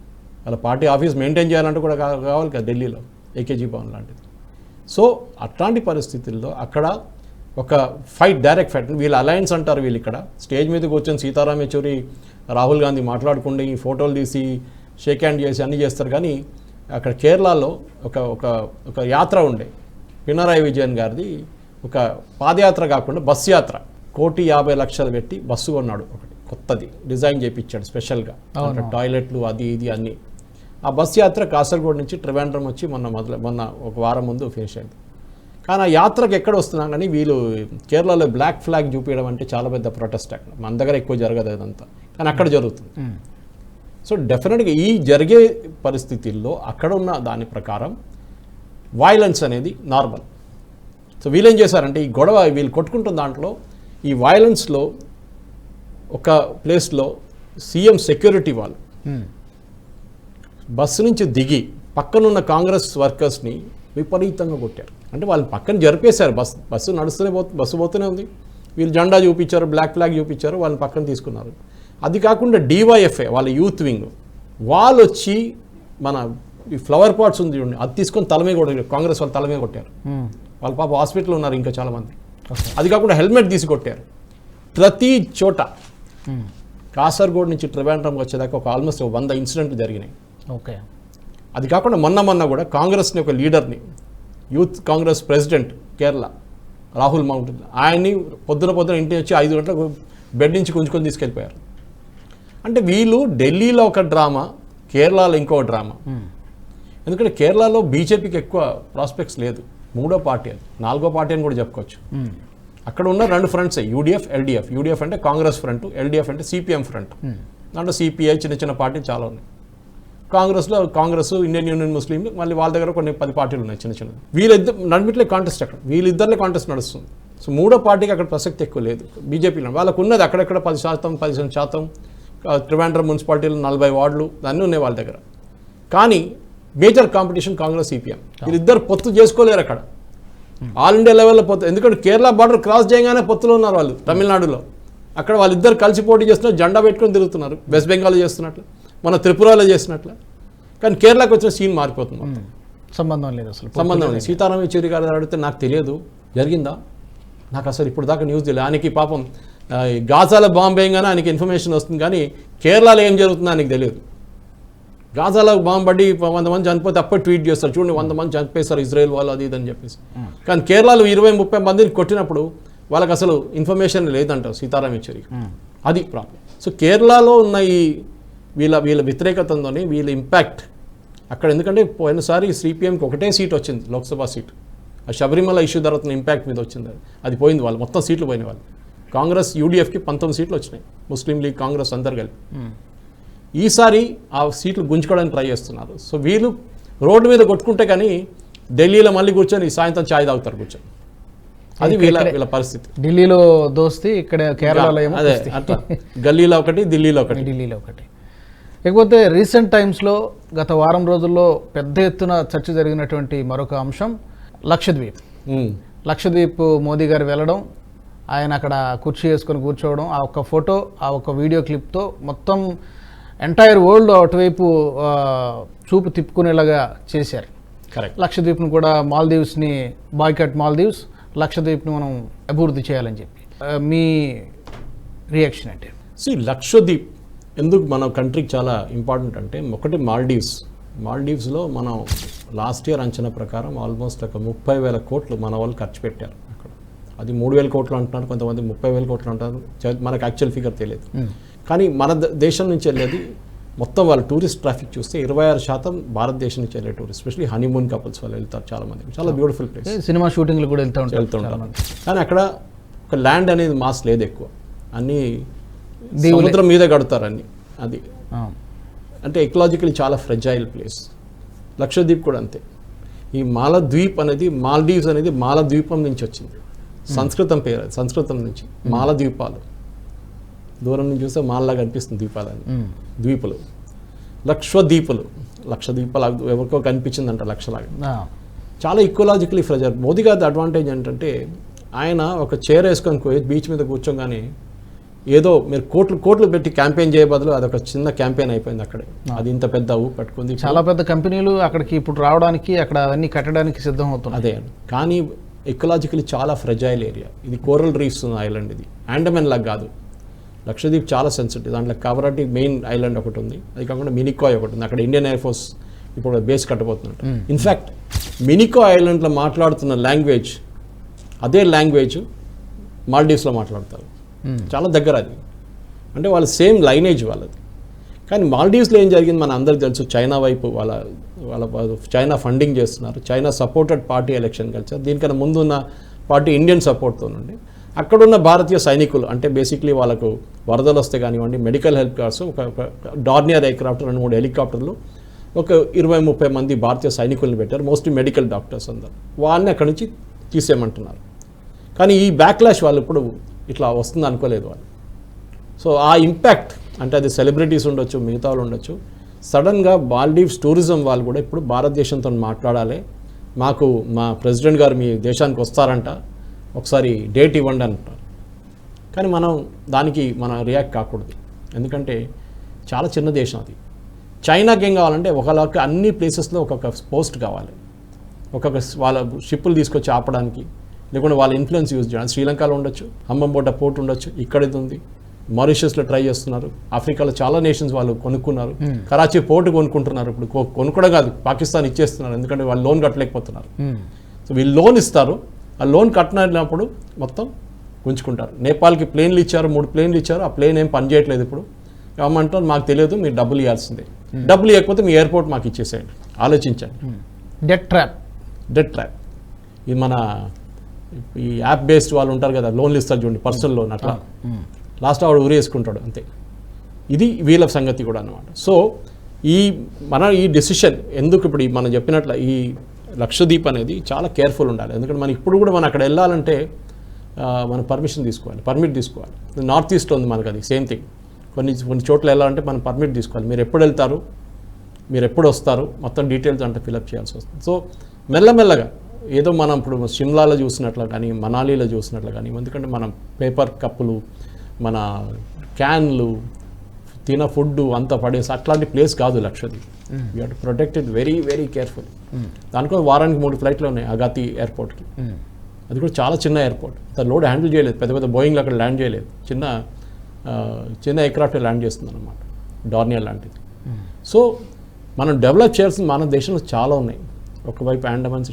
వాళ్ళ పార్టీ ఆఫీస్ మెయింటైన్ చేయాలంటే కూడా కావాలి కదా ఢిల్లీలో, ఏకేజీ భవన్ లాంటిది. సో అట్లాంటి పరిస్థితుల్లో అక్కడ ఒక డైరెక్ట్ ఫైట్. వీళ్ళు అలయన్స్ అంటారు. వీళ్ళు ఇక్కడ స్టేజ్ మీద కూర్చొని సీతారాం యెచూరి, రాహుల్ గాంధీ మాట్లాడుకుంటే ఈ ఫోటోలు తీసి షేక్ హ్యాండ్ చేసి అన్నీ చేస్తారు. కానీ అక్కడ కేరళలో ఒక యాత్ర ఉండే, పినరాయి విజయన్ గారిది. ఒక పాదయాత్ర కాకుండా బస్సు యాత్ర. 1,50,00,000 పెట్టి బస్సు కొన్నాడు, ఒకటి కొత్తది డిజైన్ చేయించాడు స్పెషల్గా, టాయిలెట్లు అది ఇది అన్నీ. ఆ బస్సు యాత్ర కాసర్గోడ్ నుంచి ట్రివాండ్రం వచ్చి మొన్న ఒక వారం ముందు ఫినిష్ అయింది. కానీ ఆ యాత్రకు ఎక్కడ వస్తున్నాం కానీ వీళ్ళు కేరళలో బ్లాక్ ఫ్లాగ్ చూపించడం అంటే చాలా పెద్ద ప్రొటెస్ట్. అక్కడ మన దగ్గర ఎక్కువ జరగదు అదంతా, కానీ అక్కడ జరుగుతుంది. సో డెఫినెట్గా ఈ జరిగే పరిస్థితుల్లో అక్కడ ఉన్న దాని ప్రకారం వైలెన్స్ అనేది నార్మల్. సో వీళ్ళేం చేశారంటే ఈ గొడవ వీళ్ళు కొట్టుకుంటున్న దాంట్లో ఈ వైలెన్స్లో ఒక ప్లేస్లో సీఎం సెక్యూరిటీ వాళ్ళు బస్సు నుంచి దిగి పక్కనున్న కాంగ్రెస్ వర్కర్స్ని విపరీతంగా కొట్టారు. అంటే వాళ్ళు పక్కన జరిపేశారు, బస్సు నడుస్తూనే బస్సు పోతూనే ఉంది. వీళ్ళు జెండా చూపించారు, బ్లాక్ ఫ్లాగ్ చూపించారు, వాళ్ళని పక్కన తీసుకున్నారు. అది కాకుండా డివైఎఫ్ఐ వాళ్ళ యూత్ వింగ్ వాళ్ళు వచ్చి మన ఈ ఫ్లవర్ పాట్స్ ఉంది చూడండి, అది తీసుకొని తలమే కొట్టారు. కాంగ్రెస్ వాళ్ళు తలమే కొట్టారు. వాళ్ళ పాప హాస్పిటల్లో ఉన్నారు ఇంకా చాలామంది. అది కాకుండా హెల్మెట్ తీసి కొట్టారు. ప్రతి చోట కాసర్గోడ్ నుంచి ట్రివాండ్రం వచ్చేదాకా ఆల్మోస్ట్ 100 ఇన్సిడెంట్లు జరిగినాయి. ఓకే. అది కాకుండా మొన్న కూడా కాంగ్రెస్ని ఒక లీడర్ని, యూత్ కాంగ్రెస్ ప్రెసిడెంట్ కేరళ రాహుల్ మౌంటైన్, ఆయన్ని పొద్దున ఇంటి వచ్చి 5 గంటలకు బెడ్ నుంచి గుంజుకొని తీసుకెళ్ళిపోయారు. అంటే వీళ్ళు ఢిల్లీలో ఒక డ్రామా, కేరళలో ఇంకో డ్రామా. ఎందుకంటే కేరళలో బీజేపీకి ఎక్కువ ప్రాస్పెక్ట్స్ లేదు, 3వ పార్టీ అది, 4వ పార్టీ అని కూడా చెప్పుకోవచ్చు. అక్కడ ఉన్న 2 ఫ్రంట్స్ యూడిఎఫ్, ఎల్డిఎఫ్. యూడిఎఫ్ అంటే కాంగ్రెస్ ఫ్రంట్, ఎల్డిఎఫ్ అంటే సిపిఎం ఫ్రంట్. దాంట్లో సిపిఐ చిన్న పార్టీలు చాలా ఉన్నాయి. కాంగ్రెస్, ఇండియన్ యూనియన్ ముస్లిం, మళ్ళీ వాళ్ళ దగ్గర కొన్ని 10 పార్టీలు ఉన్నాయి చిన్న. వీళ్ళిద్దరు నడిమిట్లే కాంటెస్ట్, అక్కడ వీళ్ళిద్దరిలో కాంటెస్ట్ నడుస్తుంది. సో 3వ పార్టీకి అక్కడ ప్రసక్తి ఎక్కువ లేదు బీజేపీలో. వాళ్ళకు ఉన్నది అక్కడెక్కడ 10% ట్రివాండ్రం మున్సిపాలిటీలో 40 వార్డులు అన్నీ ఉన్నాయి వాళ్ళ దగ్గర. కానీ మేజర్ కాంపిటీషన్ కాంగ్రెస్ సిపిఎం. వీళ్ళిద్దరు పొత్తు చేసుకోలేరు అక్కడ, ఆల్ ఇండియా లెవెల్లో పొత్తు. ఎందుకంటే కేరళ బార్డర్ క్రాస్ చేయగానే పొత్తులో ఉన్నారు వాళ్ళు తమిళనాడులో. అక్కడ వాళ్ళిద్దరు కలిసి పోటీ చేస్తున్నారు, జెండా పెట్టుకొని తిరుగుతున్నారు, వెస్ట్ బెంగాల్లో చేస్తున్నట్లు, మన త్రిపురలో చేసినట్లు. కానీ కేరళకు వచ్చిన సీన్ మారిపోతుంది మొత్తం. సంబంధం లేదు, అసలు సంబంధం లేదు. సీతారాం యేచూరి గారు అడిగితే నాకు తెలియదు, జరిగిందా నాకు అసలు ఇప్పుడు దాకా న్యూస్ తెలియదు. ఆయనకి పాపం గాజాల బాంబు వేయగానే ఆయనకి ఇన్ఫర్మేషన్ వస్తుంది, కానీ కేరళలో ఏం జరుగుతుందో ఆయనకి తెలియదు. గాజాలో బాంబు పడి 100 మంది చనిపోతే అప్పుడు ట్వీట్ చేస్తారు, చూడండి 100 మంది చనిపోతారు ఇజ్రాయెల్ వాళ్ళు అది ఇది అని చెప్పేసి. కానీ కేరళలో 20-30 మందిని కొట్టినప్పుడు వాళ్ళకి అసలు ఇన్ఫర్మేషన్ లేదంటారు సీతారాం యేచూరికి. అది ప్రాబ్లం. సో కేరళలో ఉన్న ఈ వీళ్ళ వ్యతిరేకతతోనే వీళ్ళ ఇంపాక్ట్ అక్కడ. ఎందుకంటే పోయినసారి సిపిఎంకి ఒకటే సీట్ వచ్చింది, లోక్సభ సీట్. ఆ శబరిమల ఇష్యూ తర్వాత ఇంపాక్ట్ మీద వచ్చింది, అది పోయింది. వాళ్ళు మొత్తం సీట్లు పోయిన వాళ్ళు. కాంగ్రెస్ యూడిఎఫ్కి 19 సీట్లు వచ్చినాయి, ముస్లిం లీగ్ కాంగ్రెస్ అందరు కలిపి. ఈసారి ఆ సీట్లు గుంజుకోవడానికి ట్రై చేస్తున్నారు. సో వీళ్ళు రోడ్డు మీద కొట్టుకుంటే కానీ ఢిల్లీలో మళ్ళీ కూర్చొని సాయంత్రం ఛాయ్ తాగుతారు కూర్చొని. అది వీళ్ళ పరిస్థితి. ఢిల్లీలో దోస్తి, ఇక్కడ కేరళలో ఏమో అదే అట్లా, గల్లీలో ఒకటి, ఢిల్లీలో ఒకటి. ఇకపోతే రీసెంట్ టైమ్స్లో గత వారం రోజుల్లో పెద్ద ఎత్తున చర్చ జరిగినటువంటి మరొక అంశం లక్షద్వీప్. లక్షద్వీప్ మోదీ గారు వెళ్ళడం, ఆయన అక్కడ కుర్చీ వేసుకొని కూర్చోవడం, ఆ ఒక్క ఫోటో, ఆ ఒక్క వీడియో క్లిప్తో మొత్తం ఎంటైర్ వరల్డ్ అటువైపు చూపు తిప్పుకునేలాగా చేశారు. కరెక్ట్. లక్షద్వీప్ను కూడా మాల్దీవ్స్ని బాయ్కట్ మాల్దీవ్స్, లక్షద్వీప్ని మనం అభివృద్ధి చేయాలని చెప్పి. మీ రియాక్షన్ అంటే? లక్షద్వీప్ ఎందుకు మన కంట్రీకి చాలా ఇంపార్టెంట్ అంటే, ఒకటి మాల్డీవ్స్లో మనం లాస్ట్ ఇయర్ అంచనా ప్రకారం ఆల్మోస్ట్ ఒక 30,000 కోట్లు మన వాళ్ళు ఖర్చు పెట్టారు అక్కడ. అది 3,000 కోట్లు అంటున్నారు, కొంతమంది 30,000 కోట్లు అంటారు, మనకు యాక్చువల్ ఫిగర్ తెలియదు. కానీ మన దేశం నుంచి వెళ్ళేది మొత్తం వాళ్ళు టూరిస్ట్ ట్రాఫిక్ చూస్తే 26% భారతదేశం నుంచి వెళ్ళే టూరిస్ట్, ఎస్పెషల్లీ హనీమూన్ కపుల్స్ వాళ్ళు వెళ్తారు చాలా మంది. చాలా బ్యూటిఫుల్ ప్లేస్, సినిమా షూటింగ్లు కూడా వెళ్తూ ఉంటారు. కానీ అక్కడ ఒక ల్యాండ్ అనేది మాస్ లేదు ఎక్కువ, అన్నీ సముద్రం మీద కడతారు అన్ని. అది అంటే ఎకలాజికలీ చాలా ఫ్రెజైల్ ప్లేస్. లక్షద్వీప్ కూడా అంతే. ఈ మాలద్వీప్ అనేది, మాల్దీవ్స్ అనేది మాలద్వీపం నుంచి వచ్చింది, సంస్కృతం పేరు అది, సంస్కృతం నుంచి మాలద్వీపాలు. దూరం నుంచి చూస్తే మాల్లాగా అనిపిస్తుంది ద్వీపాలని, ద్వీపులు. లక్షద్వీపాలు ఎవరికో కనిపించిందంట లక్షలాగా. చాలా ఈకోలాజికలీ ఫ్రెజైల్. మోదీ గారి అడ్వాంటేజ్ ఏంటంటే, ఆయన ఒక చైర్ వేసుకొని పోయి బీచ్ మీద కూర్చోగానే ఏదో మీరు కోట్లు పెట్టి క్యాంపెయిన్ చేయ బదులు అదొక చిన్న క్యాంపెయిన్ అయిపోయింది అక్కడే. అది ఇంత పెద్ద పట్టుకుంది. చాలా పెద్ద కంపెనీలు అక్కడికి ఇప్పుడు రావడానికి, అక్కడ అవన్నీ కట్టడానికి సిద్ధం అవుతుంది. అదే, కానీ ఎకలాజికలీ చాలా ఫ్రెజైల్ ఏరియా ఇది. కోరల్ రీఫ్స్ ఉన్న ఐలాండ్ ఇది, అండమాన్ లాగా కాదు. లక్షద్వీప్ చాలా సెన్సిటివ్. దాంట్లో కవరటి మెయిన్ ఐలాండ్ ఒకటి ఉంది, అది కాకుండా మినికాయ్ ఒకటి ఉంది. అక్కడ ఇండియన్ ఎయిర్ ఫోర్స్ ఇప్పుడు బేస్ కట్టబోతున్నట్టు. ఇన్ఫ్యాక్ట్ మినికాయ్ ఐలాండ్లో మాట్లాడుతున్న లాంగ్వేజ్ అదే లాంగ్వేజ్ మాల్డీవ్స్లో మాట్లాడతారు. చాలా దగ్గర అది, అంటే వాళ్ళ సేమ్ లైనేజ్ వాళ్ళది. కానీ మాల్డీవ్స్లో ఏం జరిగింది మన అందరికి తెలుసు. చైనా వైపు వాళ్ళ చైనా ఫండింగ్ చేస్తున్నారు, చైనా సపోర్టెడ్ పార్టీ ఎలక్షన్ కలిసారు. దీనికన్నా ముందు ఉన్న పార్టీ ఇండియన్ సపోర్ట్తో ఉండి అక్కడున్న భారతీయ సైనికులు, అంటే బేసిక్లీ వాళ్ళకు వరదలు వస్తే కానివ్వండి, మెడికల్ హెల్ప్ కార్డ్స్, ఒక డార్నియర్ ఎయిర్క్రాఫ్ట్, 2-3 హెలికాప్టర్లు, ఒక 20-30 మంది భారతీయ సైనికులను పెట్టారు, మోస్ట్లీ మెడికల్ డాక్టర్స్ అందరు. వాళ్ళని అక్కడి నుంచి తీసేయమంటున్నారు. కానీ ఈ బ్యాక్లాష్ వాళ్ళు ఇప్పుడు ఇట్లా వస్తుంది అనుకోలేదు వాళ్ళు. సో ఆ ఇంపాక్ట్ అంటే అది సెలబ్రిటీస్ ఉండొచ్చు, మిగతా వాళ్ళు ఉండొచ్చు. సడన్గా మాల్డీవ్స్ టూరిజం వాళ్ళు కూడా ఇప్పుడు భారతదేశంతో మాట్లాడాలి, మాకు మా ప్రెసిడెంట్ గారు మీ దేశానికి వస్తారంట, ఒకసారి డేట్ ఇవ్వండి అంటారు. కానీ దానికి మనం రియాక్ట్ కాకూడదు, ఎందుకంటే చాలా చిన్న దేశం అది. చైనాకి ఏం కావాలంటే ఒకలాగా అన్ని ప్లేసెస్లో ఒక్కొక్క పోస్ట్ కావాలి, ఒక్కొక్క వాళ్ళ షిప్పులు తీసుకొచ్చి ఆపడానికి, లేకుంటే వాళ్ళ ఇన్ఫ్లుయెన్స్ యూజ్ చేయడానికి. శ్రీలంకలో ఉండొచ్చు, హంబంబోట పోర్ట్ ఉండొచ్చు, ఇక్కడైతే ఉంది. మారిషస్లో ట్రై చేస్తున్నారు, ఆఫ్రికాలో చాలా నేషన్స్ వాళ్ళు కొనుక్కున్నారు. కరాచీ పోర్టు కొనుక్కుంటున్నారు ఇప్పుడు. కొనుక్కోవడం కాదు, పాకిస్తాన్ ఇచ్చేస్తున్నారు, ఎందుకంటే వాళ్ళు లోన్ కట్టలేకపోతున్నారు. సో వీళ్ళు లోన్ ఇస్తారు, ఆ లోన్ కట్టినప్పుడు మొత్తం గుంజుకుంటారు. నేపాల్కి ప్లేన్లు ఇచ్చారు, 3 ప్లేన్లు ఇచ్చారు, ఆ ప్లేన్ ఏం పని చేయట్లేదు ఇప్పుడు. ఏమంటారు మాకు తెలియదు, మీరు డబ్బులు ఇవ్వాల్సిందే, డబ్బులు ఇవ్వకపోతే మీ ఎయిర్పోర్ట్ మాకు ఇచ్చేసేయండి. ఆలోచించండి. Debt trap. ఇది మన ఈ యాప్ బేస్డ్ వాళ్ళు ఉంటారు కదా, లోన్లు ఇస్తారు చూడండి, పర్సనల్ లోన్, అట్లా లాస్ట్ ఆవిడ ఊరేసుకుంటాడు అంతే. ఇది వీళ్ళ సంగతి కూడా అన్నమాట. సో ఈ డెసిషన్ ఎందుకు ఇప్పుడు మనం చెప్పినట్లు ఈ లక్షద్వీప్ అనేది చాలా కేర్ఫుల్ ఉండాలి. ఎందుకంటే మనం ఇప్పుడు కూడా మనం అక్కడ వెళ్ళాలంటే మనం పర్మిట్ తీసుకోవాలి. నార్త్ ఈస్ట్లో ఉంది మనకు అది సేమ్ థింగ్. కొన్ని చోట్ల వెళ్ళాలంటే మనం పర్మిట్ తీసుకోవాలి. మీరు ఎప్పుడు వెళ్తారు, మీరు ఎప్పుడు వస్తారు, మొత్తం డీటెయిల్స్ అంటే ఫిలప్ చేయాల్సి వస్తుంది. సో మెల్లమెల్లగా ఏదో మనం ఇప్పుడు షిమ్లాలో చూసినట్లు కానీ మనాలిలో చూసినట్లు కానీ, ఎందుకంటే మనం పేపర్ కప్పులు, మన క్యాన్లు, తిన ఫుడ్ అంతా పడేసి అట్లాంటి ప్లేస్ కాదు Lakshadweep. You have to protect it very very careful. దానికో వారానికి 3 ఫ్లైట్లు ఉన్నాయి అగాతి ఎయిర్పోర్ట్కి. అది కూడా చాలా చిన్న ఎయిర్పోర్ట్, లోడ్ హ్యాండిల్ చేయలేదు, పెద్ద పెద్ద బోయింగ్లు అక్కడ ల్యాండ్ చేయలేదు, చిన్న ఎయిర్క్రాఫ్ట్ ల్యాండ్ చేస్తుంది అనమాట, డార్నియర్ లాంటిది. సో మనం డెవలప్ చేయాల్సిన మన దేశంలో చాలా ఉన్నాయి. ఒకవైపు అండమాన్స్,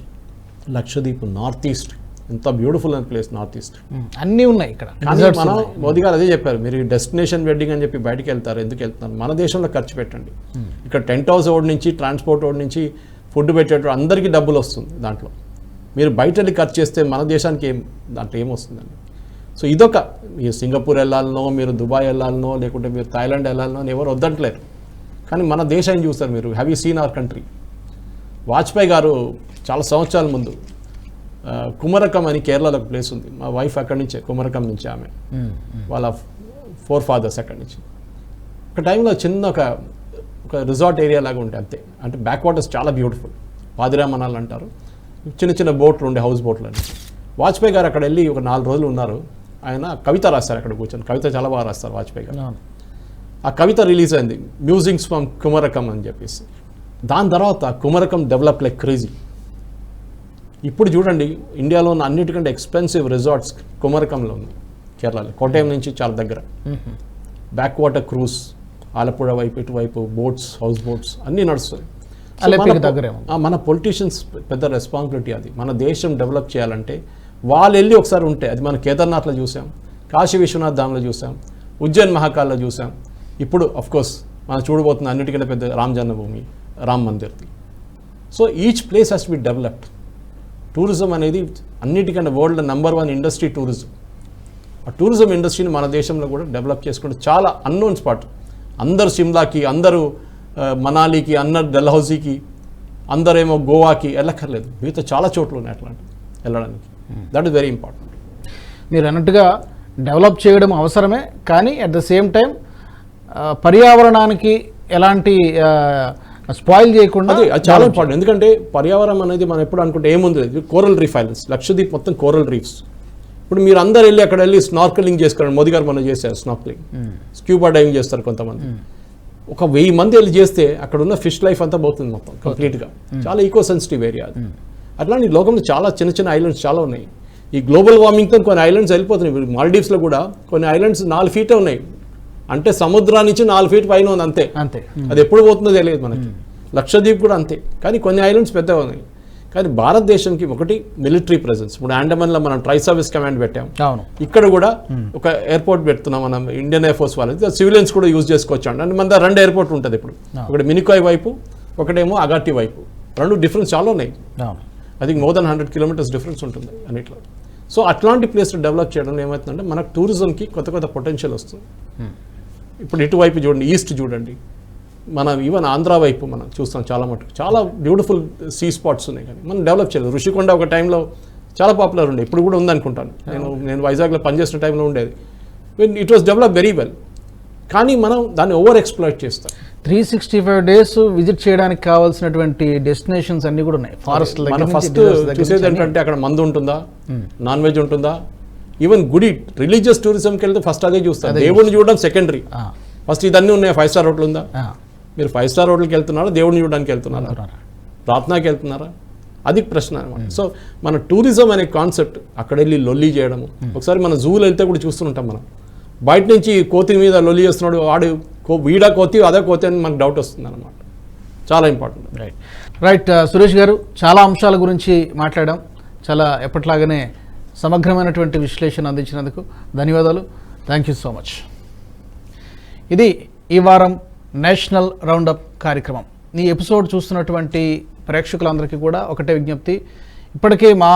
లక్షద్వీప్, నార్త్ ఈస్ట్, ఎంత బ్యూటిఫుల్ అయిన ప్లేస్ నార్త్ ఈస్ట్, అన్నీ ఉన్నాయి ఇక్కడ. కానీ మనం మోదీ గారు అదే చెప్పారు, మీరు డెస్టినేషన్ వెడ్డింగ్ అని చెప్పి బయటికి వెళ్తారు, ఎందుకు వెళ్తున్నారు, మన దేశంలో ఖర్చు పెట్టండి. ఇక్కడ టెంట్ హౌస్ ఓడి నుంచి, ట్రాన్స్పోర్ట్ ఓడి నుంచి, ఫుడ్ పెట్టేటప్పుడు అందరికీ డబ్బులు వస్తుంది దాంట్లో. మీరు బయట వెళ్ళి ఖర్చు చేస్తే మన దేశానికి దాంట్లో ఏమొస్తుందండి. సో ఇదొక, మీరు సింగపూర్ వెళ్ళాలనో, మీరు దుబాయ్ వెళ్ళాలనో, లేకుంటే మీరు థాయిలాండ్ వెళ్ళాలనో అని ఎవరు వద్దట్లేరు, కానీ మన దేశాన్ని చూస్తారు మీరు. Have you seen our country? Vajpayee గారు చాలా సంవత్సరాల ముందు కుమరకం అని కేరళలో ఒక ప్లేస్ ఉంది, మా వైఫ్ అక్కడి నుంచే, కుమరకం నుంచి, ఆమె వాళ్ళ 4 ఫాదర్స్ అక్కడి నుంచి. ఒక టైంలో చిన్న ఒక రిసార్ట్ ఏరియా లాగా ఉంటే అంతే, అంటే బ్యాక్ వాటర్స్ చాలా బ్యూటిఫుల్, పాదిరామనాలు అంటారు, చిన్న చిన్న బోట్లు ఉండే, హౌస్ బోట్లు అని. వాజ్పేయి గారు అక్కడ వెళ్ళి ఒక 4 రోజులు ఉన్నారు. ఆయన కవిత రాస్తారు అక్కడ కూర్చొని, కవిత చాలా బాగా రాస్తారు వాజ్పేయి గారు. ఆ కవిత రిలీజ్ అయింది, మ్యూజింగ్స్ ఫ్రమ్ కుమరకం అని చెప్పేసి. దాని తర్వాత కుమరకం డెవలప్ లైక్ క్రేజీ. ఇప్పుడు చూడండి, ఇండియాలో ఉన్న అన్నిటికంటే ఎక్స్పెన్సివ్ రిసార్ట్స్ కుమరకంలో ఉంది, కేరళలో, కోటయం నుంచి చాలా దగ్గర. బ్యాక్ వాటర్ క్రూజ్, ఆలప్పుడ వైపు, ఇటువైపు బోట్స్, హౌస్ బోట్స్ అన్నీ నడుస్తాయి. మన పొలిటీషియన్స్ పెద్ద రెస్పాన్సిబిలిటీ అది. మన దేశం డెవలప్ చేయాలంటే వాళ్ళు వెళ్ళి ఒకసారి ఉంటే, అది మన కేదార్నాథ్లో చూసాం, కాశీ విశ్వనాథ్ ధామ్లో చూసాం, ఉజ్జయిన్ మహాకాల్లో చూసాం, ఇప్పుడు అఫ్కోర్స్ మనం చూడబోతున్న అన్నిటికంటే పెద్ద రామ్ జన్మభూమి, రామ్ మందిర్ది. So each place has to be developed. Tourism అనేది అన్నిటికంటే వరల్డ్ #1 ఇండస్ట్రీ టూరిజం. ఆ టూరిజం ఇండస్ట్రీని మన దేశంలో కూడా డెవలప్ చేసుకుంటే చాలా అన్నోన్ స్పాట్. అందరూ సిమ్లాకి, అందరూ మనాలికి, అందరు డల్హౌసీకి, అందరేమో గోవాకి వెళ్ళక్కర్లేదు, మిగతా చాలా చోట్ల ఉన్నాయి అట్లాంటి వెళ్ళడానికి. That is very important. మీరు అన్నట్టుగా డెవలప్ చేయడం అవసరమే, కానీ అట్ ద సేమ్ టైం పర్యావరణానికి ఎలాంటి స్పాయిల్ చేయకుండా, అది చాలా ఇంపార్టెంట్. ఎందుకంటే పర్యావరణం అనేది మనం ఎప్పుడు అనుకుంటే ఏముంది, కోరల్ రీఫ్ ఐలాండ్స్, లక్షద్వీప్ మొత్తం కోరల్ రీఫ్స్. ఇప్పుడు మీరు అందరు వెళ్ళి అక్కడ వెళ్ళి స్నార్కలింగ్ చేసుకోండి, మోదీ గారు మనం చేశారు స్నార్కలింగ్, స్క్యూబా డైవింగ్ చేస్తారు కొంతమంది. ఒక 1000 మంది వెళ్ళి చేస్తే అక్కడ ఉన్న ఫిష్ లైఫ్ అంతా పోతుంది మొత్తం కంప్లీట్గా. చాలా ఈకో సెన్సిటివ్ ఏరియా అది. అట్లాంటి లోకంలో చాలా చిన్న చిన్న ఐలాండ్స్ చాలా ఉన్నాయి. ఈ గ్లోబల్ వార్మింగ్తో కొన్ని ఐలాండ్స్ వెళ్ళిపోతున్నాయి. మాల్డీవ్స్లో కూడా కొన్ని ఐలాండ్స్ 4 ఫీటే ఉన్నాయి, అంటే సముద్రాన్ని నుంచి 4 ఫీట్ పైన ఉంది అంతే. అది ఎప్పుడు పోతుందో తెలియదు మనకి. లక్షద్వీప్ కూడా అంతే, కానీ కొన్ని ఐలాండ్స్ పెద్దగా ఉన్నాయి. కానీ భారతదేశంకి ఒకటి మిలిటరీ ప్రెజెన్స్. ఇప్పుడు అండమాన్లో మనం ట్రై సర్వీస్ కమాండ్ పెట్టాం, ఇక్కడ కూడా ఒక ఎయిర్పోర్ట్ పెడుతున్నాం మనం, ఇండియన్ ఎయిర్ ఫోర్స్ వాళ్ళది, సివిలియన్స్ కూడా యూజ్ చేసుకోవచ్చు. అంటే మన 2 ఎయిర్పోర్ట్ ఉంటుంది ఇప్పుడు, ఒకటి మినికాయ్ వైపు, ఒకటేమో అగాటి వైపు. 2 డిఫరెన్స్ చాలా ఉన్నాయి. అది మోర్ దెన్ 100 కిలోమీటర్స్ డిఫరెన్స్ ఉంటుంది అన్నిట్లో. సో అట్లాంటి ప్లేస్ డెవలప్ చేయడం ఏమవుతుందంటే మనకు టూరిజంకి కొత్త కొత్త పొటెన్షియల్ వస్తుంది. ఇప్పుడు ఇటువైపు చూడండి, ఈస్ట్ చూడండి, మనం ఈవెన్ ఆంధ్ర వైపు మనం చూస్తాం చాలా మటుకు చాలా బ్యూటిఫుల్ సీ స్పాట్స్ ఉన్నాయి. కానీ మనం డెవలప్ చేయలేదు. ఋషికొండ ఒక టైంలో చాలా పాపులర్ ఉండే, ఇప్పుడు కూడా ఉందనుకుంటాను. నేను వైజాగ్లో పనిచేసిన టైంలో ఉండేది. It was develop very well, కానీ మనం దాన్ని ఓవర్ ఎక్స్ప్లాయిట్ చేస్తాం. 365 డేస్ విజిట్ చేయడానికి కావాల్సినటువంటి డెస్టినేషన్స్ అన్ని కూడా ఉన్నాయి. ఫారెస్ట్ ఫస్ట్ చూసేది ఏంటంటే అక్కడ మందు ఉంటుందా, నాన్ వెజ్ ఉంటుందా, ఈవెన్ గుడి రిలీజియస్ టూరిజంకి వెళ్తే ఫస్ట్ అదే చూస్తారు. దేవుడిని చూడడం సెకండరీ, ఫస్ట్ ఇదన్నీ ఉన్నాయి. 5 స్టార్ హోటల్ ఉందా, మీరు 5 స్టార్ హోటల్కి వెళ్తున్నారా, దేవుడిని చూడడానికి వెళ్తున్నారా, ప్రార్థనకి వెళ్తున్నారా, అది ప్రశ్న అనమాట. సో మన టూరిజం అనే కాన్సెప్ట్ అక్కడ వెళ్ళి లొల్లి చేయడము. ఒకసారి మన జూలో వెళ్తే కూడా చూస్తుంటాం మనం, బయట నుంచి కోతి మీద లొల్లి చేస్తున్నాడు, వాడు వీడా కోతి అదే కోతి అని మనకు డౌట్ వస్తుంది అనమాట. చాలా ఇంపార్టెంట్. రైట్ సురేష్ గారు, చాలా అంశాల గురించి మాట్లాడాం. చాలా ఎప్పట్లాగానే సమగ్రమైనటువంటి విశ్లేషణ అందించినందుకు ధన్యవాదాలు. Thank you so much. ఇది ఈ వారం నేషనల్ రౌండప్ కార్యక్రమం. ఈ ఎపిసోడ్ చూస్తున్నటువంటి ప్రేక్షకులందరికీ కూడా ఒకటే విజ్ఞప్తి, ఇప్పటికే మా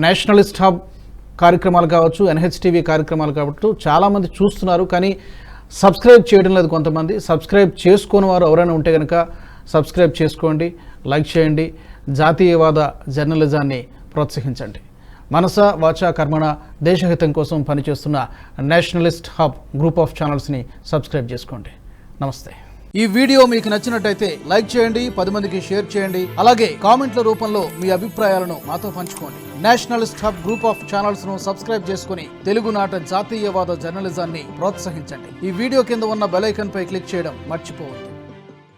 నేషనలిస్ట్ హబ్ కార్యక్రమాలు కావచ్చు, NHTV కార్యక్రమాలు కావచ్చు చాలామంది చూస్తున్నారు, కానీ సబ్స్క్రైబ్ చేయడం లేదు. కొంతమంది సబ్స్క్రైబ్ చేసుకోని వారు ఎవరైనా ఉంటే కనుక సబ్స్క్రైబ్ చేసుకోండి, లైక్ చేయండి, జాతీయవాద జర్నలిజాన్ని ప్రోత్సహించండి. మనస వాచ కర్మణ దేశహితం కోసం పనిచేస్తున్న నేషనలిస్ట్ హబ్ గ్రూప్ ఆఫ్ ఛానల్స్ని సబ్స్క్రైబ్ చేసుకోండి. నమస్తే. ఈ వీడియో మీకు నచ్చినట్టయితే లైక్ చేయండి, 10 మందికి షేర్ చేయండి. అలాగే కామెంట్ల రూపంలో మీ అభిప్రాయాలను మాతో పంచుకోండి. Nationalist hub group of channels ను సబ్స్క్రైబ్ చేసుకుని తెలుగునాట జాతీయవాద జర్నలిజాన్ని ప్రోత్సహించండి. ఈ వీడియో కింద ఉన్న బెల్ ఐకాన్ పై క్లిక్ చేయడం మర్చిపోవద్దు.